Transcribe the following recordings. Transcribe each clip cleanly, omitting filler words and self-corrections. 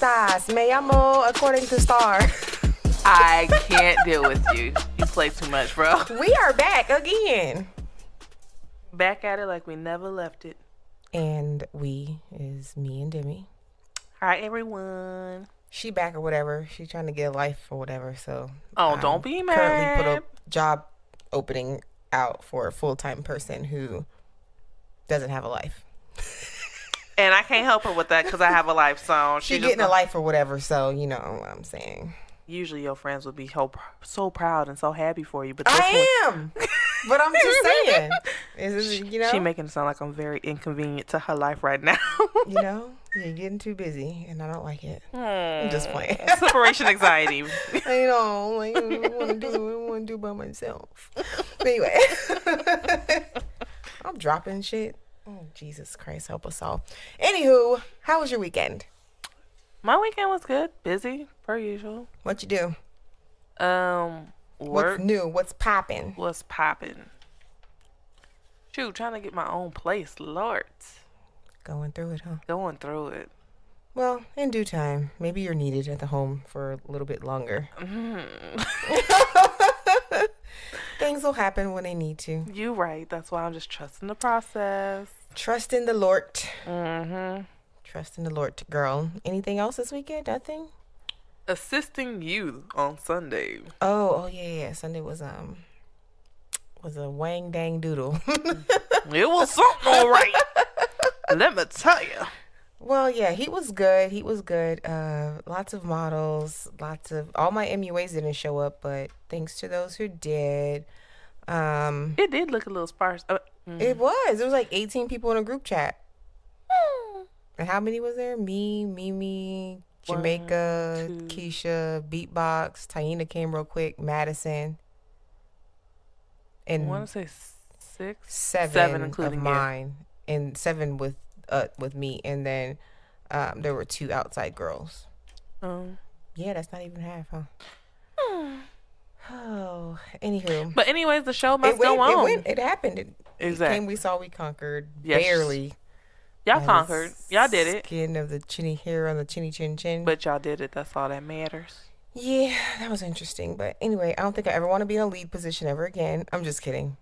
estás? Me llamo according to Star. I can't deal with you. You play too much, bro. We are back again. Back at it like we never left it. And we is me and Demi. Hi, everyone. She back or whatever. She trying to get a life or whatever. So don't be mad. Currently put a job opening out for a full-time person who doesn't have a life. And I can't help her with that because I have a life. So she's getting a life or whatever. So you know what I'm saying. Usually your friends would be so proud and so happy for you, but I am. But I'm just saying, she making it sound like I'm very inconvenient to her life right now. You're getting too busy, and I don't like it. I'm just playing. Separation anxiety. I want to do by myself. But anyway, I'm dropping shit. Oh, Jesus Christ, help us all. Anywho, how was your weekend? My weekend was good. Busy, per usual. What you do? Work. What's new? What's popping? Shoot, trying to get my own place. Lord. Going through it, huh? Going through it. Well, in due time. Maybe you're needed at the home for a little bit longer. Things will happen when they need to. You right. That's why I'm just trusting the process. Trust in the Lord. Mm-hmm. Trust in the Lord, girl. Anything else this weekend? Nothing? Assisting you on Sunday. Oh yeah. Sunday was a wang dang doodle. It was something all right. Let me tell you. Well, yeah, he was good. Lots of models, all my MUAs didn't show up, but thanks to those who did. It did look a little sparse. It was like 18 people in a group chat. And how many was there? Me, Mimi, Jamaica, 1, 2. Keisha, Beatbox, Taina came real quick, Madison. And I want to say 6, 7 including of mine, and 7 with me, and then there were 2 outside girls. Yeah, that's not even half, huh? Oh, anywho. But anyways, the show must go on. It happened. Exactly. It came, we saw, we conquered. Yes. Barely. Y'all conquered. Y'all did it. Skin of the chinny hair on the chinny chin chin. But y'all did it. That's all that matters. Yeah, that was interesting. But anyway, I don't think I ever want to be in a lead position ever again. I'm just kidding.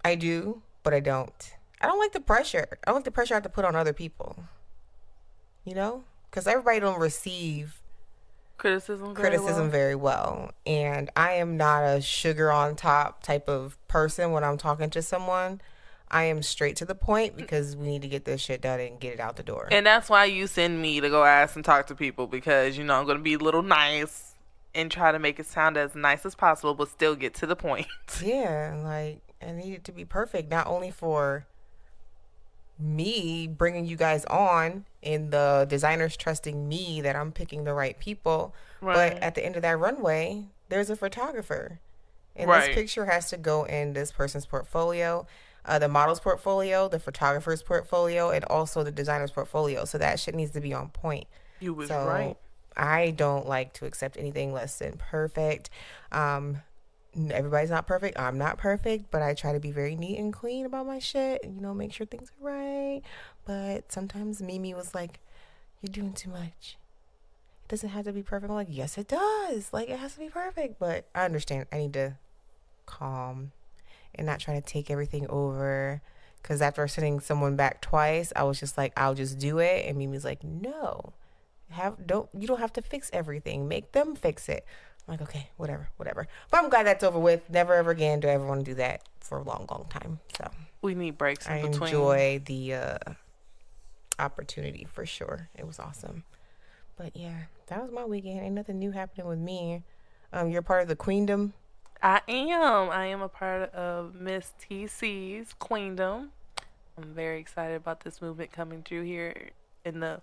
I do, but I don't. I don't like the pressure. I don't like the pressure I have to put on other people. You know? Because everybody don't receive criticism very well. And I am not a sugar on top type of person when I'm talking to someone. I am straight to the point because we need to get this shit done and get it out the door. And that's why you send me to go ask and talk to people, because, I'm going to be a little nice and try to make it sound as nice as possible, but still get to the point. Yeah, like, I need it to be perfect, not only for me bringing you guys on and the designers trusting me that I'm picking the right people, right. But at the end of that runway, there's a photographer. And This picture has to go in this person's portfolio. The model's portfolio, the photographer's portfolio, and also the designer's portfolio. So that shit needs to be on point. You was right. I don't like to accept anything less than perfect. Everybody's not perfect. I'm not perfect, but I try to be very neat and clean about my shit and, make sure things are right. But sometimes Mimi was like, you're doing too much. It doesn't have to be perfect. I'm like, yes, it does. Like, it has to be perfect. But I understand. I need to calm and not try to take everything over, because after sending someone back twice, I was just like, I'll just do it. And Mimi's like, no, you don't have to fix everything. Make them fix it. I'm like, okay, whatever. But I'm glad that's over with. Never ever again do I ever want to do that for a long time. So we need breaks in between. I enjoy the opportunity for sure. It was awesome. But yeah, that was my weekend. Ain't nothing new happening with me. You're part of the Queendom. I am a part of Miss TC's Queendom. I'm very excited about this movement coming through here in the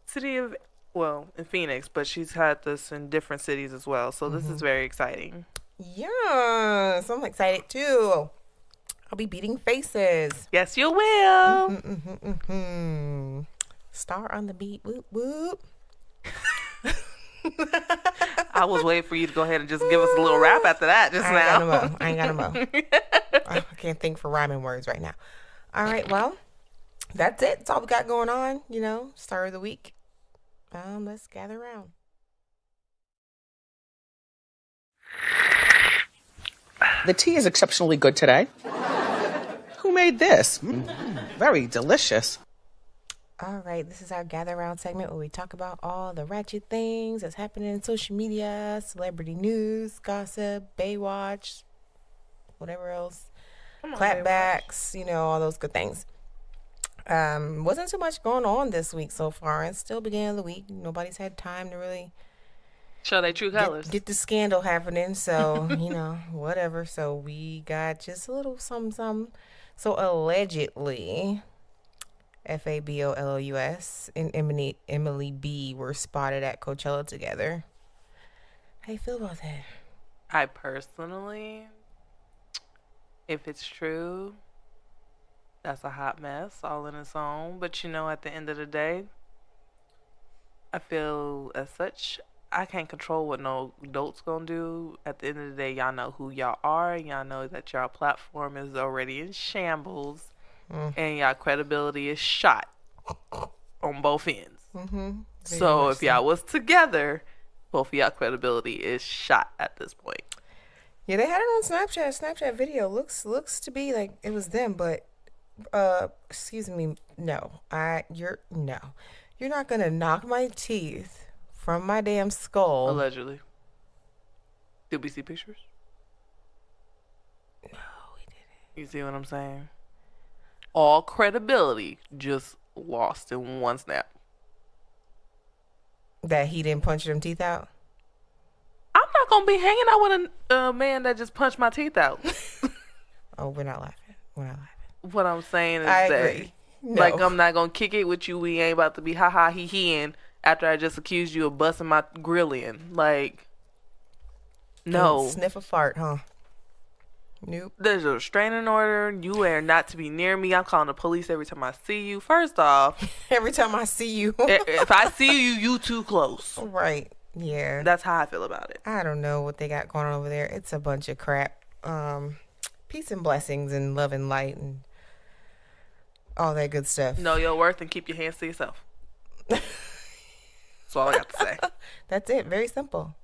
city of, in Phoenix, but she's had this in different cities as well. So this is very exciting. Yeah, so I'm excited too. I'll be beating faces. Yes, you will. Star on the beat. Whoop, whoop. I was waiting for you to go ahead and just give us a little rap after that just now. I ain't got no mo. I can't think for rhyming words right now. All right, well, that's it. That's all we got going on, start of the week. Let's gather around. The tea is exceptionally good today. Who made this? Very delicious. All right, this is our gather around segment where we talk about all the ratchet things that's happening in social media, celebrity news, gossip, Baywatch, whatever else, clapbacks, all those good things. Wasn't too much going on this week so far. It's still beginning of the week. Nobody's had time to really show their true colors. Get the scandal happening. So, whatever. So we got just a little something. So allegedly, FABOLOUS and Emily B were spotted at Coachella together. How you feel about that? I personally, if it's true, that's a hot mess all in its own. But at the end of the day, I feel as such, I can't control what no adult's gonna do. At the end of the day, y'all know who y'all are. Y'all know that y'all platform is already in shambles. And y'all credibility is shot on both ends. So if y'all was together, both of y'all credibility is shot at this point. Yeah, they had it on Snapchat. Snapchat video looks to be like it was them, but excuse me, no. You're not gonna knock my teeth from my damn skull. Allegedly. Did we see pictures? No, we didn't. You see what I'm saying? All credibility just lost in one snap. That he didn't punch them teeth out? I'm not gonna be hanging out with a man that just punched my teeth out. Oh, we're not laughing. What I'm saying is I that agree. No. Like, I'm not gonna kick it with you. We ain't about to be ha-ha he-he-ing after I just accused you of busting my grill in. Like, no. Don't sniff a fart, huh? Nope. There's a restraining order. You are not to be near me. I'm calling the police every time I see you. First off. Every time I see you. If I see you too close. Right. Yeah. That's how I feel about it. I don't know what they got going on over there. It's a bunch of crap. Peace and blessings and love and light and all that good stuff. Know your worth and keep your hands to yourself. That's all I got to say. That's it. Very simple.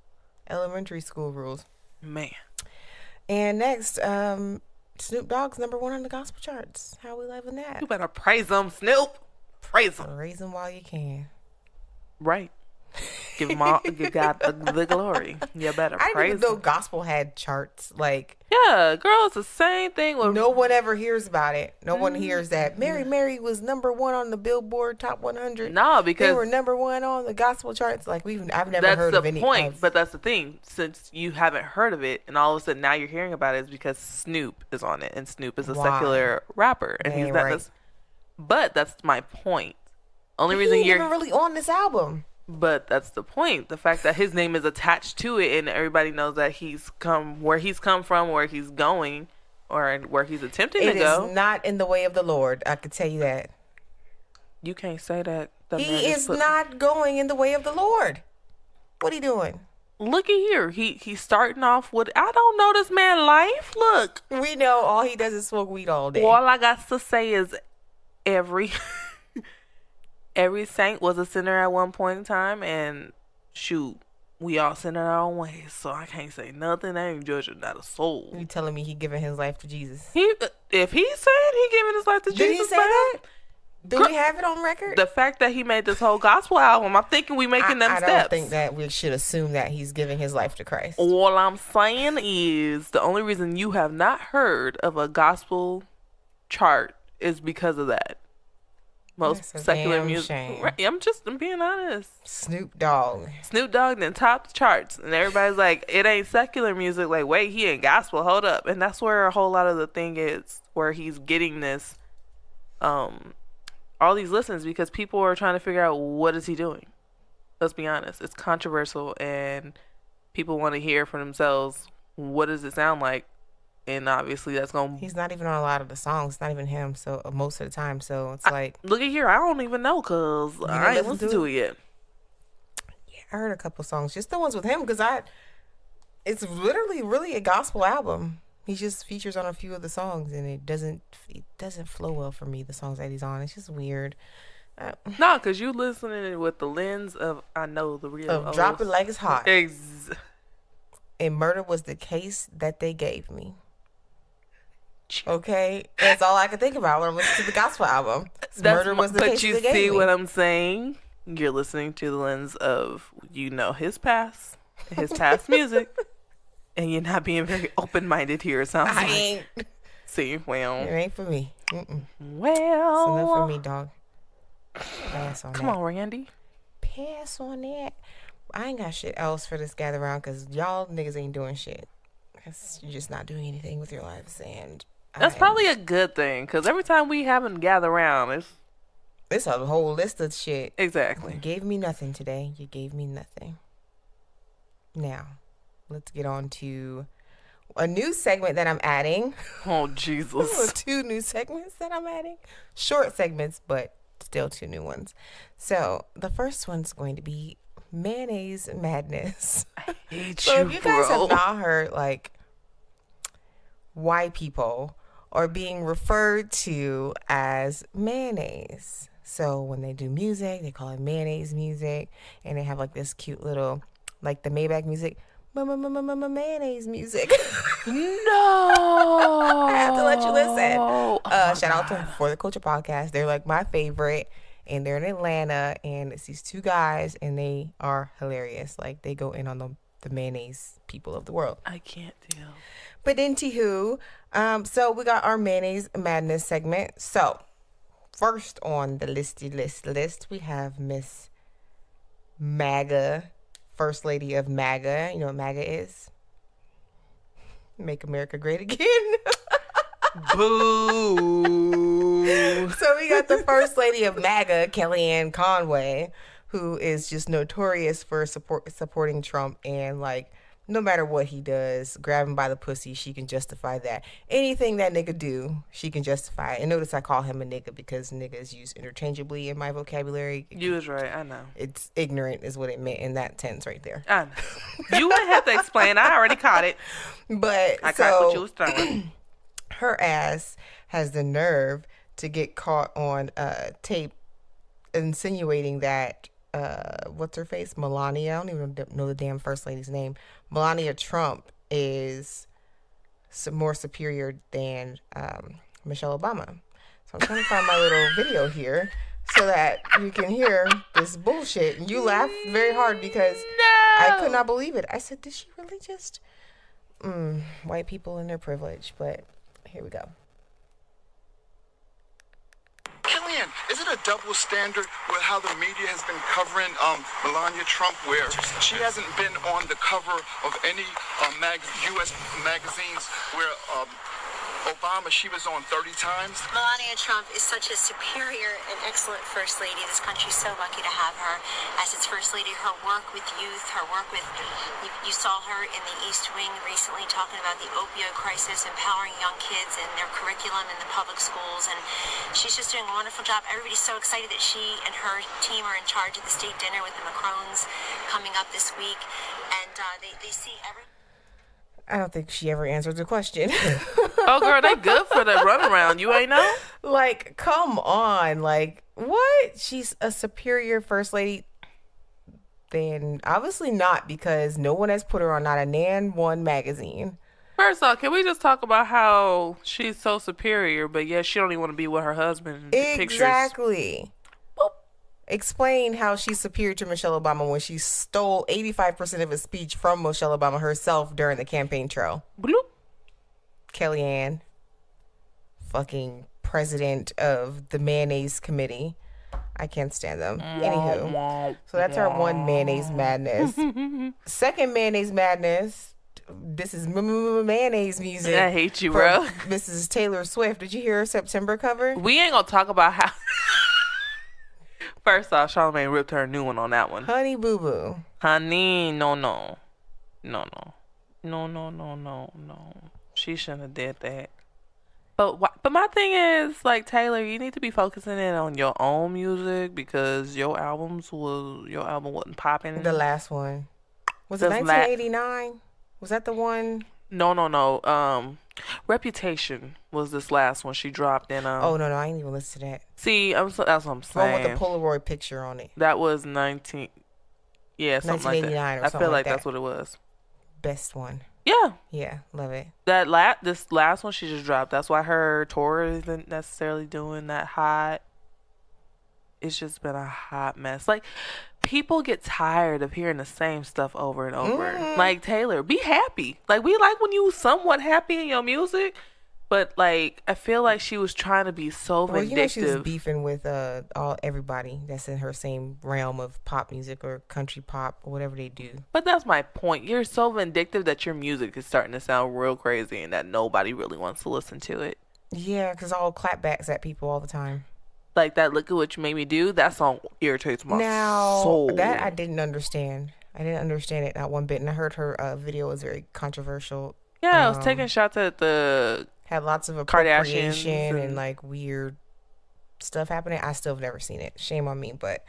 Elementary school rules. Man. And next, Snoop Dogg's #1 on the gospel charts. How we loving that? You better praise him, Snoop. Praise him. Praise him while you can. Right. Give God the glory. You better praise him. I didn't even know gospel had charts. Like, yeah, girl, it's the same thing. No one ever hears about it. No one hears that Mary was #1 on the Billboard Top 100. No, because they were #1 on the gospel charts. Like, I've never heard of any. That's the point. But that's the thing. Since you haven't heard of it, and all of a sudden now you're hearing about it, is because Snoop is on it, and Snoop is a secular rapper, and he's not. Right. But that's my point. Only reason you're even really on this album. But that's the point. The fact that his name is attached to it and everybody knows that where he's come from, where he's going, or where he's attempting to go. It is not in the way of the Lord. I could tell you that. You can't say that. He is not going in the way of the Lord. What are you doing? Looky here. He's starting off with, I don't know this man's life. Look. We know all he does is smoke weed all day. All I got to say is every saint was a sinner at one point in time, and shoot, we all sin in our own ways, so I can't say nothing. I ain't judging not a soul. You telling me he giving his life to Jesus? If he said he giving his life to Jesus, did he say that? Do we have it on record? The fact that he made this whole gospel album, I'm thinking we making them steps. I don't think that we should assume that he's giving his life to Christ. All I'm saying is the only reason you have not heard of a gospel chart is because of that. Most secular music. Right, I'm being honest. Snoop Dogg then topped the charts, and everybody's like, it ain't secular music. Like, wait, he ain't gospel. Hold up. And that's where a whole lot of the thing is, where he's getting this, all these listens, because people are trying to figure out, what is he doing? Let's be honest. It's controversial, and people want to hear for themselves, what does it sound like? And obviously that's going to... He's not even on a lot of the songs. It's not even him, so most of the time. So it's like... Look at here. I don't even know, because I ain't listened to it yet. Yeah, I heard a couple songs. Just the ones with him, because it's literally really a gospel album. He just features on a few of the songs, and it doesn't flow well for me, the songs that he's on. It's just weird. No, because you listening with the lens of I know the real Of drop it like it's hot. And murder was the case that they gave me. Okay, that's all I could think about when I listened to the gospel album. Murder was the case But you they gave see me. what I'm saying? You're listening to the lens of his past music, and you're not being very open-minded here. It sounds like. ain't. See, well, It ain't for me. Mm-mm. well, It's enough for me, dog. Pass on come that. on, Randy. Pass on that. I ain't got shit else for this gather round because y'all niggas ain't doing shit. You're just not doing anything with your lives, and That's probably a good thing, because every time we have them gather around, it's a whole list of shit. exactly. You gave me nothing today. You gave me nothing. Now, let's get on to a new segment that I'm adding. Oh, Jesus. 2 new segments that I'm adding. Short segments, but still 2 new ones. So the first one's going to be Mayonnaise Madness. I hate So you, if you guys bro. have not heard, like, white people are being referred to as mayonnaise. So when they do music, they call it mayonnaise music, and they have like this cute little, like the Maybach music, mayonnaise music. No. I have to let you listen. Oh my Shout out to God. For the Culture podcast. They're like my favorite, and they're in Atlanta, and it's these 2 guys, and they are hilarious. Like they go in on the mayonnaise people of the world. I can't deal. But anywho, so we got our Mayonnaise Madness segment. So first on the list, we have Miss MAGA, First Lady of MAGA. You know what MAGA is? Make America Great Again. Boo. So we got the First Lady of MAGA, Kellyanne Conway, who is just notorious for supporting Trump, and like no matter what he does, grab him by the pussy, she can justify that. Anything that nigga do, she can justify. And notice I call him a nigga because nigga is used interchangeably in my vocabulary. You was right. I know. It's ignorant is what it meant in that tense right there. I know. You wouldn't have to explain. I already caught it. But I caught what you was throwing. her ass has the nerve to get caught on tape insinuating that what's her face, Melania, I don't even know the damn first lady's name, Melania Trump is more superior than Michelle Obama. So I'm trying to find my little video here so that you can hear this bullshit. And you laughed very hard because I could not believe it. I said, did she really just white people and their privilege? But here we go. Kellyanne, is it a double standard with how the media has been covering Melania Trump, where she hasn't been on the cover of any U.S. magazines, where Obama, she was on 30 times? Melania Trump is such a superior and excellent First Lady. This country's so lucky to have her as its First Lady. Her work with youth, her work with, you saw her in the East Wing recently talking about the opioid crisis, empowering young kids and their curriculum in the public schools, and she's just doing a wonderful job. Everybody's so excited that she and her team are in charge of the state dinner with the Macrons coming up this week, and they see every... I don't think she ever answered the question. Oh, girl, they good for the runaround. You ain't know? Like, come on. Like, what? She's a superior first lady? Then obviously not, because no one has put her on not a Nan one magazine. First off, can we just talk about how she's so superior, but yet she don't even want to be with her husband in the pictures? Exactly. Explain how she's superior to Michelle Obama when she stole 85% of his speech from Michelle Obama herself during the campaign trail. Bloop. Kellyanne, fucking president of the Mayonnaise Committee. I can't stand them. Anywho, so that's our one Mayonnaise Madness. Second Mayonnaise Madness. This is mayonnaise music. I hate you, from bro. Mrs. Taylor Swift. Did you hear her September cover? We ain't gonna talk about how. First off, Charlamagne ripped her a new one on that one. Honey Boo Boo. Honey, no. She shouldn't have did that. But my thing is, like, Taylor, you need to be focusing in on your own music, because your album wasn't popping. The last one. Was it The 1989? Was that the one? No. Reputation was this last one she dropped, and Oh no, I ain't even listen to that. see, that's what I'm One with saying. the Polaroid picture on it. That was 19. Yeah, something like 1989 that. or I something feel like like that's that. what it was. Best one. Yeah, Yeah, love it. this last one she just dropped. That's why her tour isn't necessarily doing that hot. It's just been a hot mess. Like, people get tired of hearing the same stuff over and over. Like, Taylor, be happy. Like, we like when you somewhat happy in your music, but like, I feel like she was trying to be so Well, you know she was vindictive. beefing with everybody that's in her same realm of pop music or country pop or whatever they do. But that's my point. You're so vindictive that your music is starting to sound real crazy and that nobody really wants to listen to it. Yeah, because all clapbacks at people all the time. Like that "Look at What You Made Me Do," that song irritates my Now, soul. that I didn't understand. I didn't understand it not one bit. And I heard her video was very controversial. Yeah, I was taking shots at the Had lots of Kardashians appropriation and and like weird stuff happening. I still have never seen it. Shame on me, but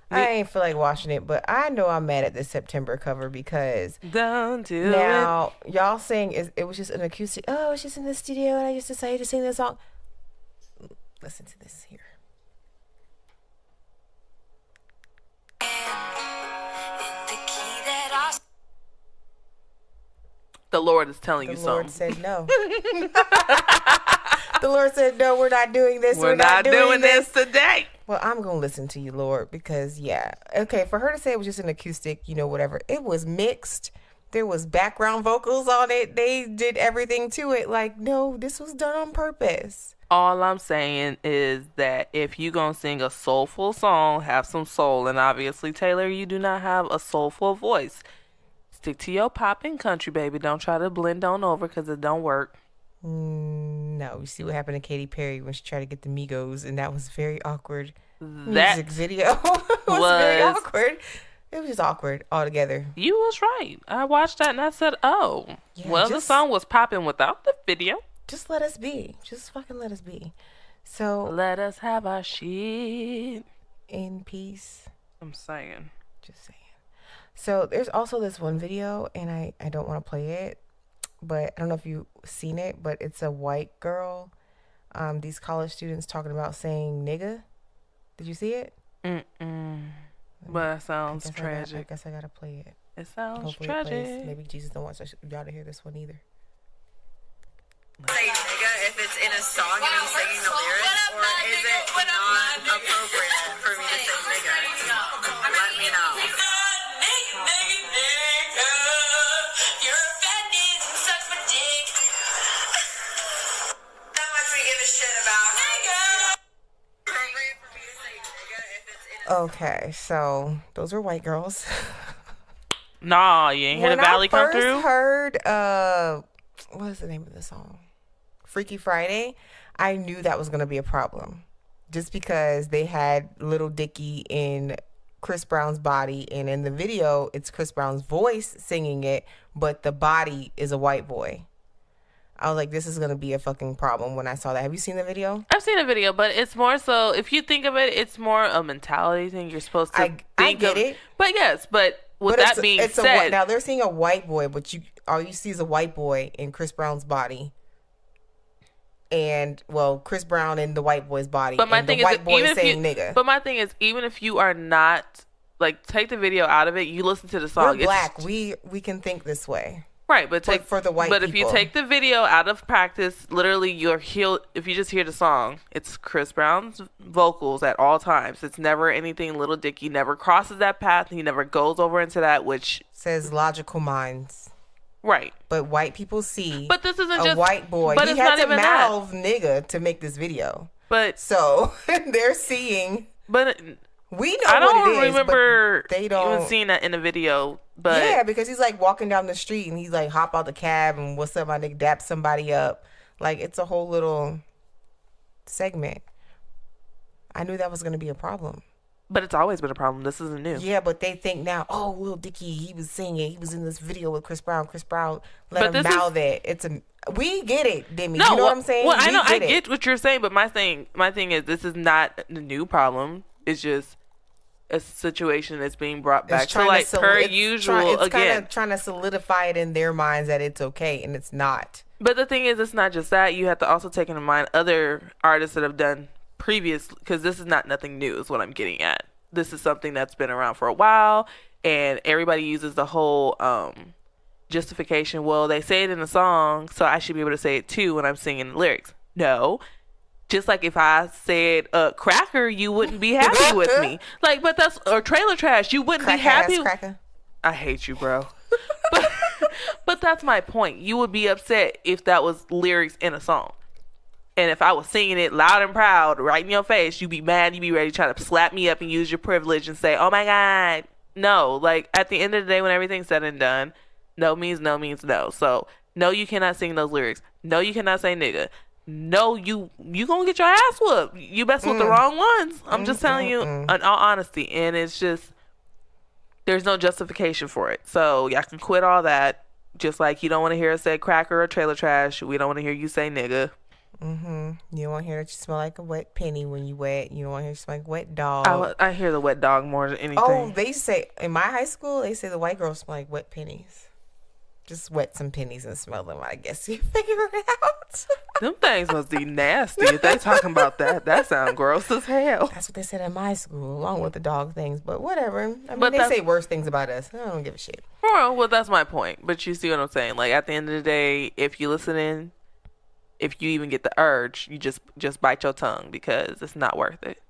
I ain't feel like watching it. But I know I'm mad at this September cover because "Don't Do It." now y'all saying it was just an acoustic. Oh, it's just in the studio and I just decided to sing this song. Listen to this here. The Lord is telling The you Lord something. said no. The Lord said no. We're not doing this. We're not doing this today. Well, I'm gonna listen to you, Lord, because okay. For her to say it was just an acoustic, whatever. It was mixed. There was background vocals on it. They did everything to it. Like, no, this was done on purpose. All I'm saying is that if you gonna sing a soulful song, have some soul. And obviously, Taylor, you do not have a soulful voice. Stick to your pop and country, baby. Don't try to blend on over because it don't work. No, you see what happened to Katy Perry when she tried to get the Migos, and that was very awkward. That Music video it was very awkward. It was just awkward altogether. You was right. I watched that and I said, oh, Yeah, well, the song was popping without the video. Just let us be. Just fucking let us be. So Let us have our shit. in peace. I'm saying. Just saying. So there's also this one video, and I don't want to play it, but I don't know if you've seen it, but it's a white girl. These college students talking about saying nigga. Did you see it? But that sounds I tragic. guess I gotta play it. It sounds Hopefully tragic. it plays. Maybe Jesus don't want y'all to hear this one either. Say nigga if it's in a song and I'm singing the lyrics, or is it not appropriate for me to say nigga? Let me know. You're offended, suck my dick. That much we give a shit about. Nigga. Appropriate for me to say nigga if it's in a Okay, so those are white girls. Nah, you ain't hear the Valley come through? When I first heard, what is the name of the song? Freaky Friday, I knew that was going to be a problem. Just because they had Little Dicky in Chris Brown's body, and in the video, it's Chris Brown's voice singing it, but the body is a white boy. I was like, this is going to be a fucking problem when I saw that. Have you seen the video? I've seen a video, but it's more so, if you think of it, it's more a mentality thing. You're supposed to I get it. But yes, but with that being said. Now they're seeing a white boy, but all you see is a white boy in Chris Brown's body. And Chris Brown in the white boy's body. But my and thing the is, white boy even if saying you, nigga. but my thing is, even if you are not like, take the video out of it, you listen to the song. We're black. We can think this way. Right, but take for the white But if you people. take the video out of practice, literally if you just hear the song, it's Chris Brown's vocals at all times. It's never anything Little Dicky, never crosses that path. He never goes over into that, which says logical minds. Right. But white people see But this isn't a just white boy. But He it's had not to even that. mouth nigga to make this video. But So they're seeing. But We know I don't what it is, remember but they don't even seeing that in a video. But yeah, because he's like walking down the street and he's like hop out the cab and what's up, my nigga, dap somebody up. Like it's a whole little segment. I knew that was gonna be a problem. But it's always been a problem. This isn't new. Yeah, but they think now, oh, Lil Dicky, he was singing, he was in this video with Chris Brown. Chris Brown let But him this mouth it. We get it, Demi. No, you know what I'm saying? Well, I We know, I it. get what you're saying, but my thing is, this is not a new problem. It's just a situation that's being brought back It's to like per it's usual it's again. kind of trying to solidify it in their minds that it's okay, and it's not. But the thing is, it's not just that. You have to also take into mind other artists that have done previous, because this is not nothing new is what I'm getting at. This is something that's been around for a while, and everybody uses the whole justification. Well, they say it in the song, so I should be able to say it too when I'm singing the lyrics. No. Just like if I said cracker, you wouldn't be happy with me. Like, but that's, or trailer trash, you wouldn't be happy. Cracker. I hate you, bro. But that's my point. You would be upset if that was lyrics in a song. And if I was singing it loud and proud right in your face, you'd be mad. You'd be ready to try to slap me up and use your privilege and say, oh my God. No, like at the end of the day, when everything's said and done, no means no means no. So no, you cannot sing those lyrics. No, you cannot say nigga. No, you gonna get your ass whooped. You mess with the wrong ones. I'm just telling you in all honesty. And it's just, there's no justification for it. So y'all can quit all that. Just like you don't want to hear us say cracker or trailer trash. We don't want to hear you say nigga. You don't want to hear that you smell like a wet penny when you wet. You don't want to hear you smell like a wet dog. I hear the wet dog more than anything. Oh, they say, in my high school, they say the white girls smell like wet pennies. Just wet some pennies and smell them. I guess you figure it out. Them things must be nasty. If they talking about that, that sounds gross as hell. That's what they said in my school, along with the dog things. But whatever. I mean, But they that's- say worse things about us. I don't give a shit. Well, that's my point. But you see what I'm saying? Like at the end of the day, if you listening, if you even get the urge, you just bite your tongue because it's not worth it.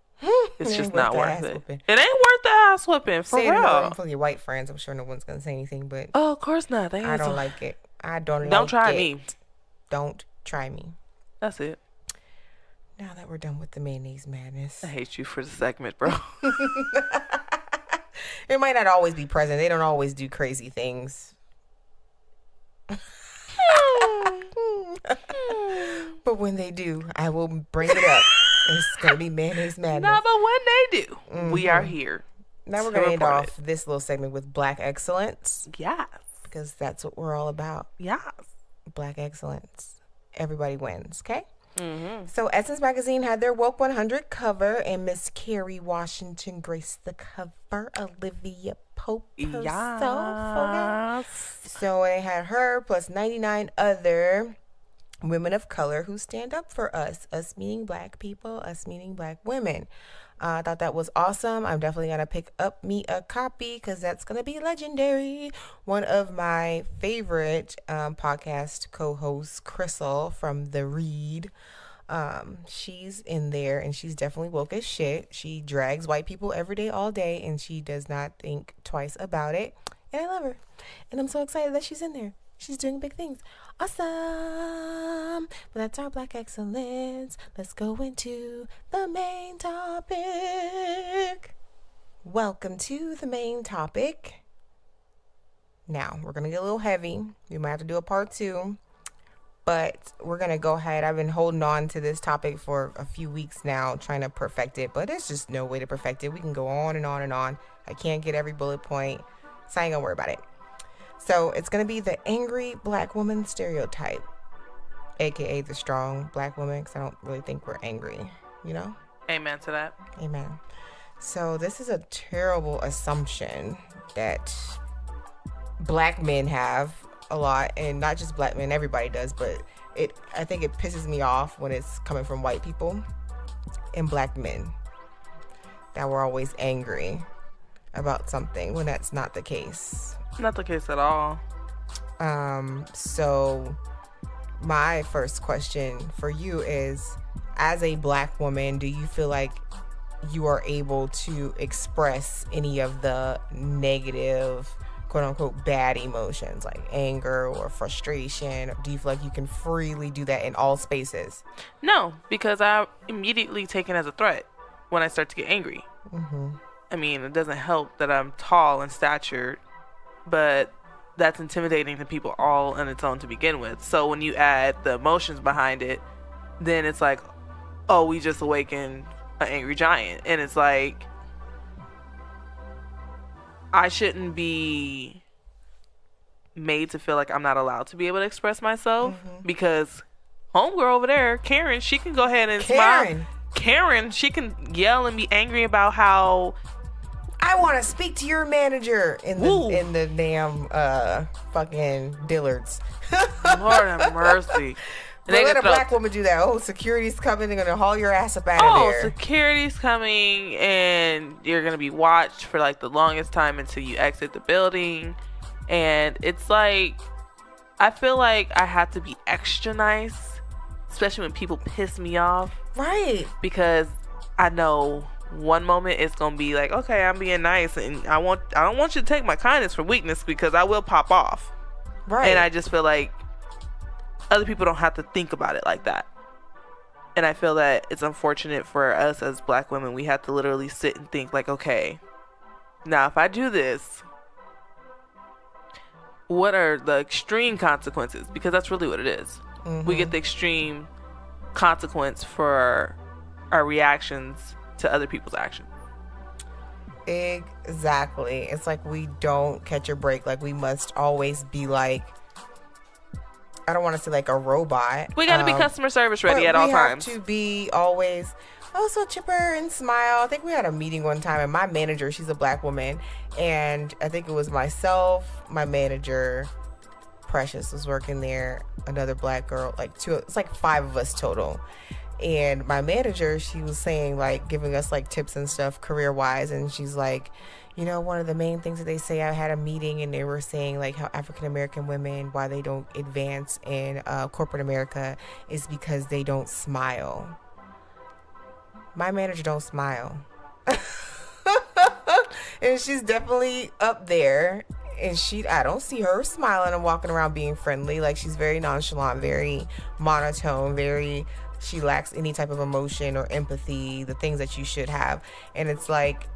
It's It just ain't not worth the worth ass it. whooping. It ain't worth the ass whooping for Say it in real. front of your white friends. I'm sure no one's going to say anything, but Oh, of course not. They I ain't don't so- like it. I don't Don't like try it. me. Don't try me. That's it. Now that we're done with the mayonnaise madness. I hate you for the segment, bro. It might not always be present. They don't always do crazy things. But when they do, I will bring it up. It's going to be mayonnaise madness. No, but when they do, we are here. Now we're to going to end report off this little segment with Black excellence, Yes. because that's what we're all about. Yes. Black excellence. Everybody wins, okay? So Essence Magazine had their Woke 100 cover, and Miss Kerry Washington graced the cover. Olivia Pope herself. Okay? Yes. So it had her plus 99 other women of color who stand up for us meaning black people, us meaning black women. I thought that was awesome. I'm definitely going to pick up me a copy because that's going to be legendary. One of my favorite podcast co-hosts, Crystal from The Read, she's in there and she's definitely woke as shit. She drags white people every day, all day, and she does not think twice about it. And I love her. And I'm so excited that she's in there. She's doing big things. Awesome. But that's our Black excellence. Let's go into the main topic. Welcome to the main topic. Now, we're going to get a little heavy. We might have to do a part 2. But we're going to go ahead. I've been holding on to this topic for a few weeks now, trying to perfect it. But there's just no way to perfect it. We can go on and on and on. I can't get every bullet point. So I ain't going to worry about it. So it's going to be the angry black woman stereotype, aka the strong black woman, because I don't really think we're angry, you know? Amen to that. Amen. So this is a terrible assumption that black men have a lot, and not just black men, everybody does, but I think it pisses me off when it's coming from white people and black men, that we're always angry about something when that's not the case. Not the case at all. So my first question for you is, as a black woman, do you feel like you are able to express any of the negative, quote unquote, bad emotions like anger or frustration? Do you feel like you can freely do that in all spaces? No, because I immediately take it as a threat when I start to get angry. I mean, it doesn't help that I'm tall in stature, but that's intimidating to people all on its own to begin with. So when you add the emotions behind it, then it's like, oh, we just awakened an angry giant. And it's like, I shouldn't be made to feel like I'm not allowed to be able to express myself, because homegirl over there, Karen, she can go ahead and smile. Karen, she can yell and be angry about how I want to speak to your manager in the damn fucking Dillards. Lord have mercy. And But let a black woman do that. Oh, security's coming. They're gonna haul your ass up out of there. Security's coming, and you're gonna be watched for like the longest time until you exit the building. And it's like, I feel like I have to be extra nice, especially when people piss me off. Right. Because I know one moment it's gonna be like, okay, I'm being nice, and I don't want you to take my kindness for weakness, because I will pop off. Right. And I just feel like other people don't have to think about it like that. And I feel that it's unfortunate for us as black women. We have to literally sit and think like, okay, now if I do this, what are the extreme consequences? Because that's really what it is. Mm-hmm. We get the extreme consequence for our reactions to other people's actions. Exactly. It's like we don't catch a break. Like we must always be like, I don't want to say like a robot. We got to be customer service ready at all times. We have to be always so chipper and smile. I think we had a meeting one time, and my manager, she's a black woman, and I think it was myself, my manager, Precious was working there, another black girl, like two. It's like 5 of us total. And my manager, she was saying, like, giving us like tips and stuff career wise, and she's like, you know, one of the main things that they say, I had a meeting and they were saying like how African American women, why they don't advance in corporate America is because they don't smile. My manager don't smile. And she's definitely up there, and I don't see her smiling and walking around being friendly. Like, she's very nonchalant, very monotone, she lacks any type of emotion or empathy, the things that you should have. And it's like,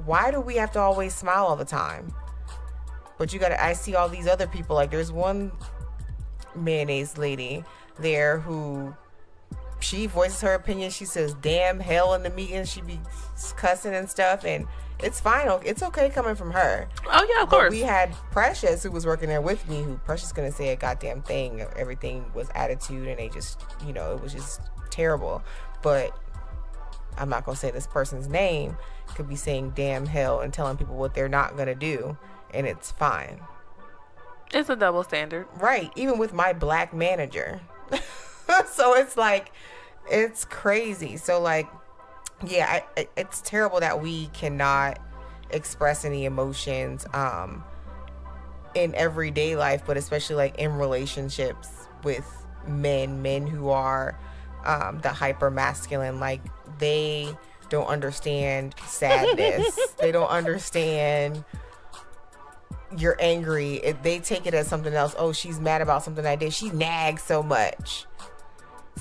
why do we have to always smile all the time? But I see all these other people, like there's one mayonnaise lady there who, she voices her opinion. She says damn hell in the meeting. She be cussing and stuff, and it's fine. It's okay coming from her. Oh yeah, of course. We had Precious who was working there with me, who Precious couldn't say a goddamn thing. Everything was attitude, and they just, it was just terrible. But I'm not gonna say this person's name, could be saying damn hell and telling people what they're not gonna do, and it's fine. It's a double standard. Right, even with my black manager. So it's like, it's crazy. So like, yeah, it's terrible that we cannot express any emotions in everyday life, but especially like in relationships with men who are the hyper masculine. Like, they don't understand sadness. They don't understand you're angry. They take it as something else. Oh, she's mad about something I did. She nags so much.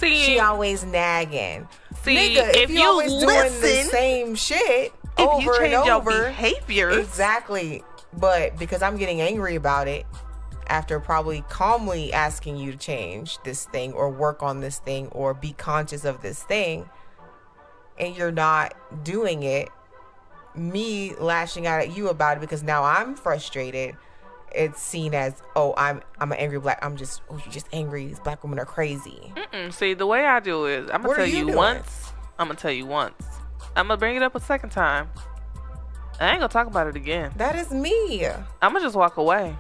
She always nagging. Nigga, if you always doing the same shit over and over, your behaviors. Exactly. But because I'm getting angry about it, after probably calmly asking you to change this thing or work on this thing or be conscious of this thing, and you're not doing it, me lashing out at you about it because now I'm frustrated, it's seen as, oh, I'm an angry black, you're just angry, these black women are crazy. See, the way I do is, I'm gonna tell you once, I'm gonna tell you once, I'm gonna bring it up a second time, I ain't gonna talk about it again. That is me. I'm gonna just walk away.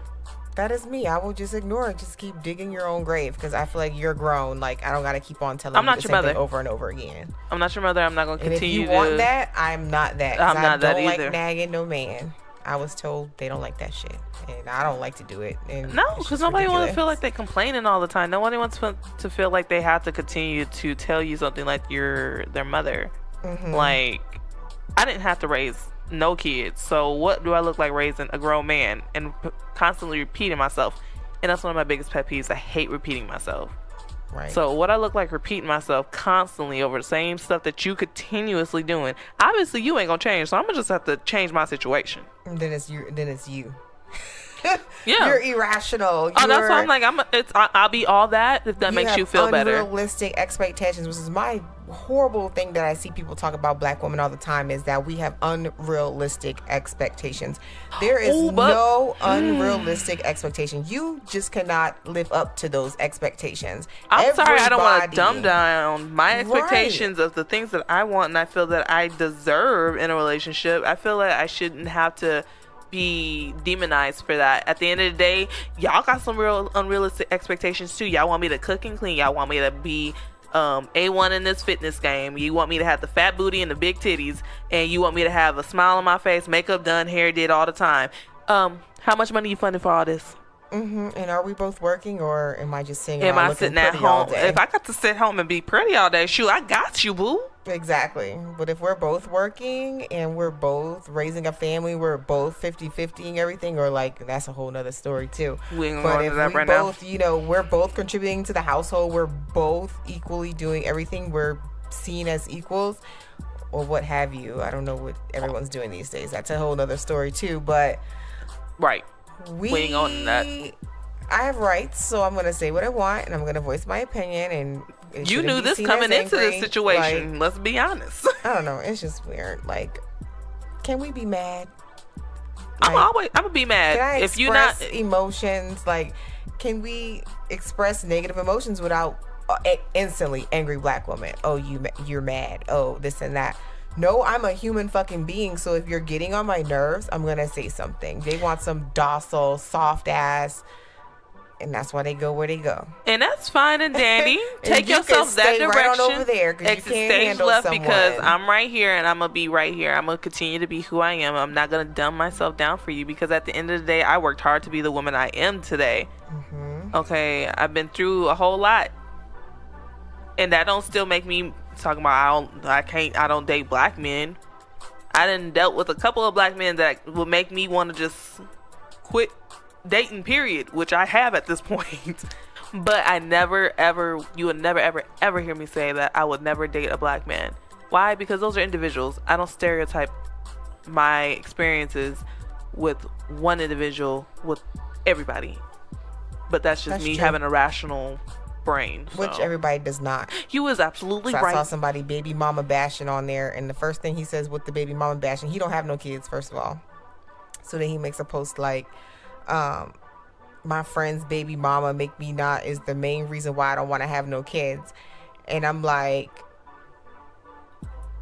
That is me. I will just ignore it. Just keep digging your own grave, because I feel like you're grown. Like, I don't gotta keep on telling you the same thing over and over again. I'm not your mother. I'm not gonna continue. And if you want that, I'm not that. I'm not that either. I don't like nagging no man. I was told they don't like that shit, and I don't like to do it. And no, because nobody wants to feel like they're complaining all the time. Nobody wants to feel like they have to continue to tell you something like you're their mother. Mm-hmm. Like, I didn't have to raise no kids, so what do I look like raising a grown man and constantly repeating myself? And that's one of my biggest pet peeves. I hate repeating myself. Right. So what I look like repeating myself constantly over the same stuff that you continuously doing, obviously you ain't gonna change, so I'm gonna just have to change my situation. And then it's you. Yeah. You're irrational. Oh, that's why I'm like, I'll be all that if that makes you feel better. Unrealistic expectations, which is my horrible thing that I see people talk about black women all the time, is that we have unrealistic expectations. There is no unrealistic expectation. You just cannot live up to those expectations. I'm sorry, I don't want to dumb down my expectations of the things that I want and I feel that I deserve in a relationship. I feel like I shouldn't have to be demonized for that. At the end of the day, y'all got some real unrealistic expectations too. Y'all want me to cook and clean. Y'all want me to be A1 in this fitness game. You want me to have the fat booty and the big titties, and you want me to have a smile on my face, makeup done, hair did all the time. How much money you funding for all this? And are we both working, or am I just sitting Am around I looking sitting at pretty all home? day? If I got to sit home and be pretty all day, shoot, I got you, boo. Exactly. But if we're both working and we're both raising a family, we're both 50-50 everything, or like, that's a whole nother story too. We ain't But going if into that we right both, now. you know, we're both contributing to the household, we're both equally doing everything, we're seen as equals, or what have you. I don't know what everyone's doing these days. That's a whole nother story too. But Right. We ain't on that. I have rights, so I'm gonna say what I want, and I'm gonna voice my opinion. And it You shouldn't knew be this seen coming as into angry. this situation. Like, Let's be honest. I don't know. It's just weird. Like, can we be mad? I'm gonna be mad Can I if you not. emotions? Like, can we express negative emotions without instantly angry black woman? Oh, you're mad. Oh, this and that. No, I'm a human fucking being. So if you're getting on my nerves, I'm gonna say something. They want some docile, soft ass. And that's why they go where they go. And that's fine and dandy. And Take you yourself can that stay direction. right on over there 'cause you Exit can't stage handle left someone. because I'm right here and I'm gonna be right here. I'm gonna continue to be who I am. I'm not gonna dumb myself down for you because at the end of the day, I worked hard to be the woman I am today. Okay, I've been through a whole lot, and that don't still make me talking about I don't date black men. I done dealt with a couple of black men that would make me want to just quit dating, period, which I have at this point. But I never ever, you would never ever ever hear me say that I would never date a black man. Why? Because those are individuals. I don't stereotype my experiences with one individual with everybody. But that's just That's me true. having a rational brain. Which so. everybody does not. You was absolutely So I right. saw somebody baby mama bashing on there, and the first thing he says with the baby mama bashing, he don't have no kids, first of all. So then he makes a post like, my friend's baby mama make me not is the main reason why I don't want to have no kids. And I'm like,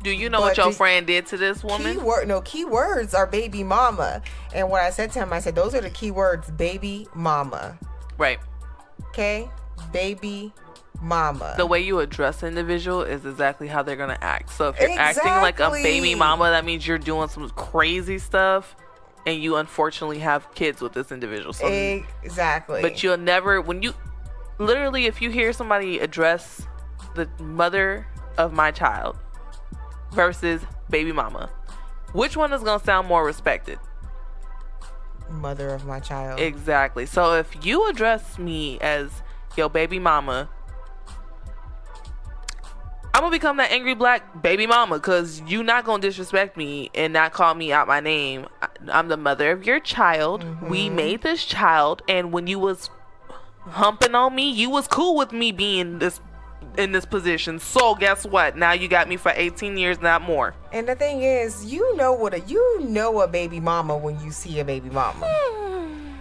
Do you know but what your the friend did to this woman? key words are baby mama. And what I said to him, I said, those are the key words, baby mama. Right. Okay? Baby mama. The way you address an individual is exactly how they're gonna act. So if you're acting like a baby Exactly. mama, that means you're doing some crazy stuff, and you unfortunately have kids with this individual. So, Exactly. but you'll never, when you literally, if you hear somebody address the mother of my child versus baby mama, which one is gonna sound more respected? Mother of my child. Exactly. So if you address me as your baby mama, I'm gonna become that angry black baby mama because you not gonna disrespect me and not call me out my name. I'm the mother of your child. We made this child, and when you was humping on me, you was cool with me being in this position. So guess what? Now you got me for 18 years, not more. And the thing is, you know a baby mama when you see a baby mama.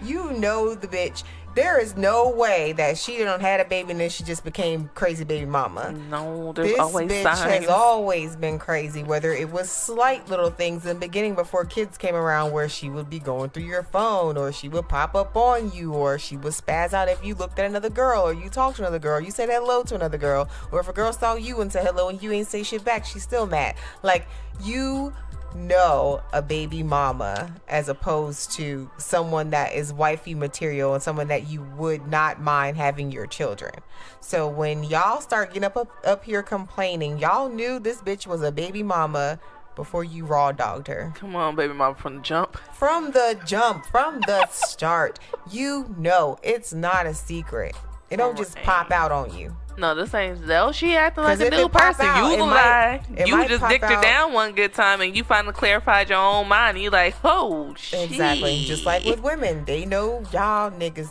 You know the bitch. There is no way that she done had a baby and then she just became crazy baby mama. No, there's This always bitch signs. has always been crazy, whether it was slight little things in the beginning before kids came around where she would be going through your phone, or she would pop up on you, or she would spaz out if you looked at another girl, or you talked to another girl, you said hello to another girl, or if a girl saw you and said hello and you ain't say shit back, she's still mad. Like, you know a baby mama as opposed to someone that is wifey material and someone that you would not mind having your children. So when y'all start getting up here complaining, y'all knew this bitch was a baby mama before you raw dogged her. Come on, baby mama, from the jump. From the jump, from the start. You know, it's not a secret. It don't just pop out on you. No, this ain't. No, she acting like 'Cause a if new it pop person. out, You it the might- lie. it You might just pop dicked her out. down one good time, and you finally clarified your own mind. And you like, oh shit. Exactly. Just like with women, they know y'all niggas.